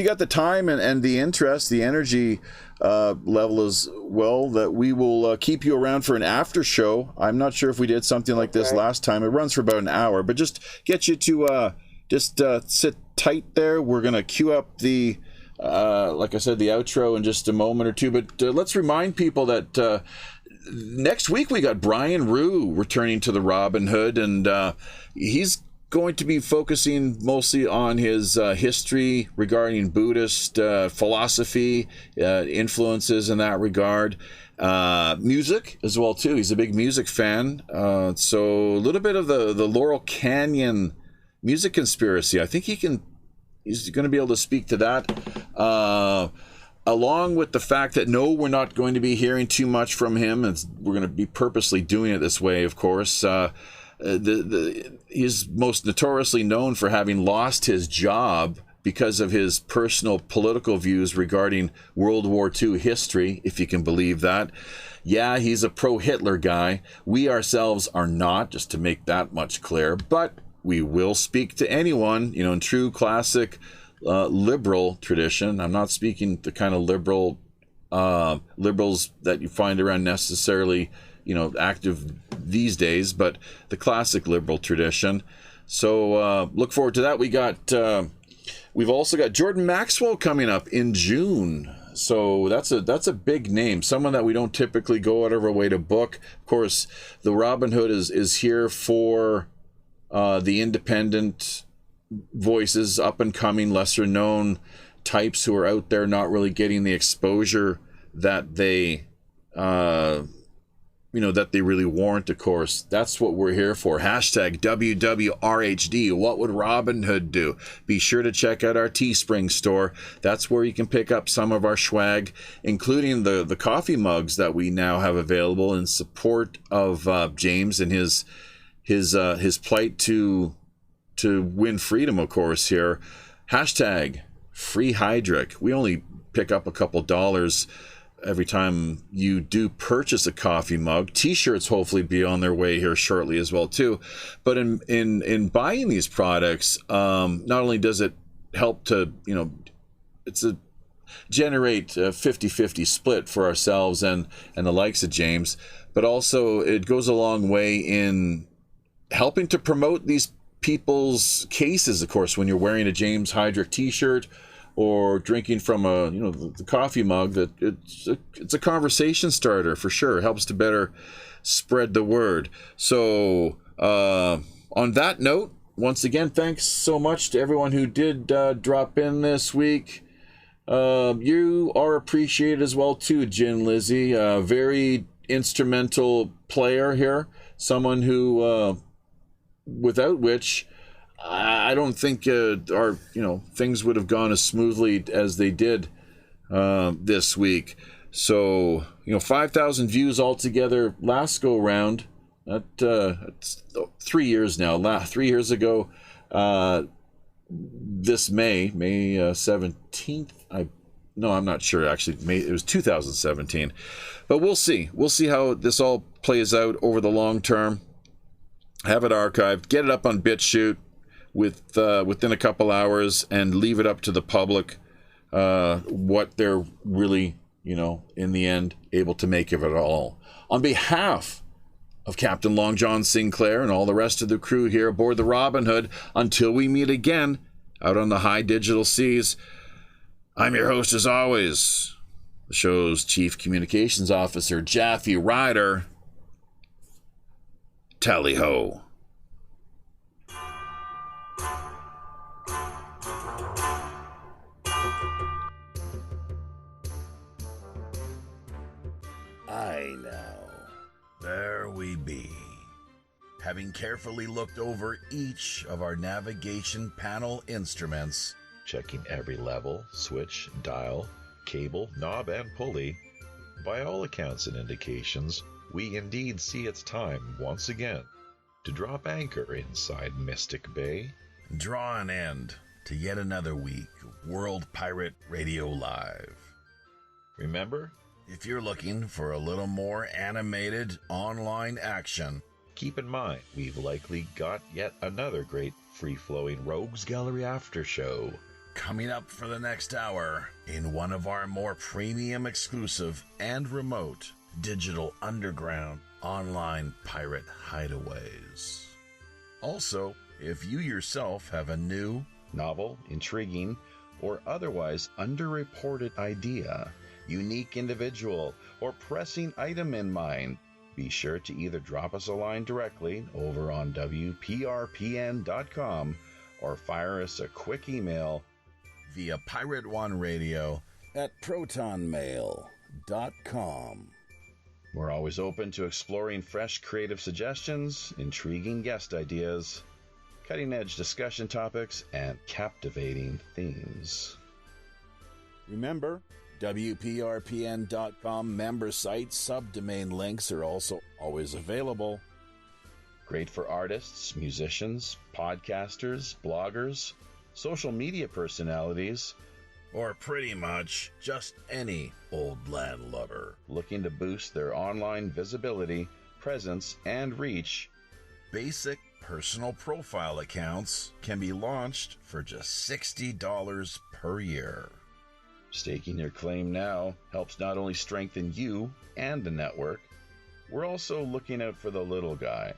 got the time and the interest, the energy level as well, that we will keep you around for an after show. I'm not sure if we did something like this last time. It runs for about an hour, but just get you to sit tight there. We're gonna queue up the like I said, the outro in just a moment or two. But let's remind people that next week we got Brian Rue returning to the Robin Hood, and he's going to be focusing mostly on his history regarding Buddhist philosophy, influences in that regard, music as well too. He's a big music fan, so a little bit of the Laurel Canyon music conspiracy. I think he's going to be able to speak to that. Along with the fact that no, we're not going to be hearing too much from him, and we're going to be purposely doing it this way, of course. He's most notoriously known for having lost his job because of his personal political views regarding World War II history, if you can believe that. Yeah, he's a pro-Hitler guy. We ourselves are not, just to make that much clear, but we will speak to anyone, in true classic liberal tradition. I'm not speaking the kind of liberals that you find around necessarily, active these days, but the classic liberal tradition. So look forward to that. We've also got Jordan Maxwell coming up in June. So that's a big name, someone that we don't typically go out of our way to book. Of course, the Robin Hood is here for the independent voices, up and coming, lesser known types who are out there not really getting the exposure that they that they really warrant. Of course, that's what we're here for. Hashtag WWRHD. What would Robin Hood do? Be sure to check out our Teespring store. That's where you can pick up some of our swag, including the coffee mugs that we now have available in support of James and his plight to win freedom, of course, here. Hashtag free Hydrick. We only pick up a couple dollars every time you do purchase a coffee mug. T-shirts hopefully be on their way here shortly as well too. But in buying these products, not only does it help to, generate a 50-50 split for ourselves and the likes of James, but also it goes a long way in helping to promote these people's cases, of course, when you're wearing a James Hydrick t-shirt or drinking from the coffee mug, that it's a conversation starter for sure. It helps to better spread the word. So on that note, once again, thanks so much to everyone who did drop in this week. You are appreciated as well too, Gin Lizzie, a very instrumental player here, someone who without which I don't think our things would have gone as smoothly as they did this week. So 5,000 views altogether last go round. It's 3 years now. 3 years ago, this May 17th. I'm not sure actually. It was 2017, but we'll see. We'll see how this all plays out over the long term. Have it archived, get it up on BitChute within a couple hours, and leave it up to the public what they're really, in the end, able to make of it all. On behalf of Captain Long John Sinclair and all the rest of the crew here aboard the Robin Hood, until we meet again out on the high digital seas, I'm your host as always, the show's Chief Communications Officer, Jaffe Ryder. Tally ho. having carefully looked over each of our navigation panel instruments, checking every level, switch, dial, cable, knob, and pulley, by all accounts and indications, we indeed see it's time once again to drop anchor inside Mystic Bay. draw an end to yet another week of World Pirate Radio Live. Remember, If you're looking for a little more animated online action, keep in mind we've likely got yet another great free-flowing Rogues Gallery after show. coming up for the next hour in one of our more premium exclusive and remote digital underground online pirate hideaways. Also, if you yourself have a new, Novel, intriguing, or otherwise underreported idea, unique individual, or pressing item in mind, be sure to either drop us a line directly over on WPRPN.com or fire us a quick email via Pirate One Radio at protonmail.com. We're always open to exploring fresh creative suggestions, intriguing guest ideas, cutting-edge discussion topics, and captivating themes. Remember, WPRPN.com member site subdomain links are also always available. Great for artists, musicians, podcasters, bloggers, social media personalities, Or pretty much just any old landlubber. looking to boost their online visibility, presence, and reach. Basic personal profile accounts can be launched for just $60 per year. Staking your claim now helps not only strengthen you and the network, we're also looking out for the little guy.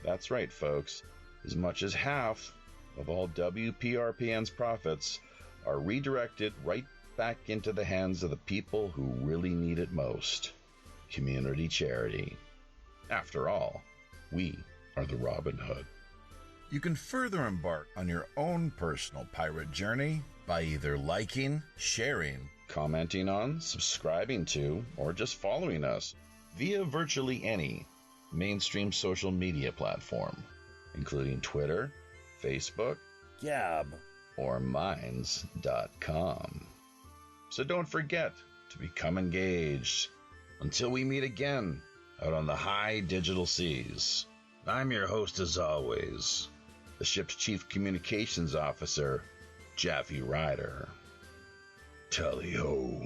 That's right, folks. As much as half of all WPRPN's profits are redirected right back into the hands of the people who really need it most. Community charity. After all, we are the Robin Hood. You can further embark on your own personal pirate journey by either liking, sharing, Commenting on, subscribing to, or just following us via virtually any mainstream social media platform, including Twitter, Facebook, Gab, or Minds.com. So don't forget to become engaged. Until we meet again out on the high digital seas, I'm your host as always, the ship's Chief Communications Officer, Jaffe Ryder. Tally-ho.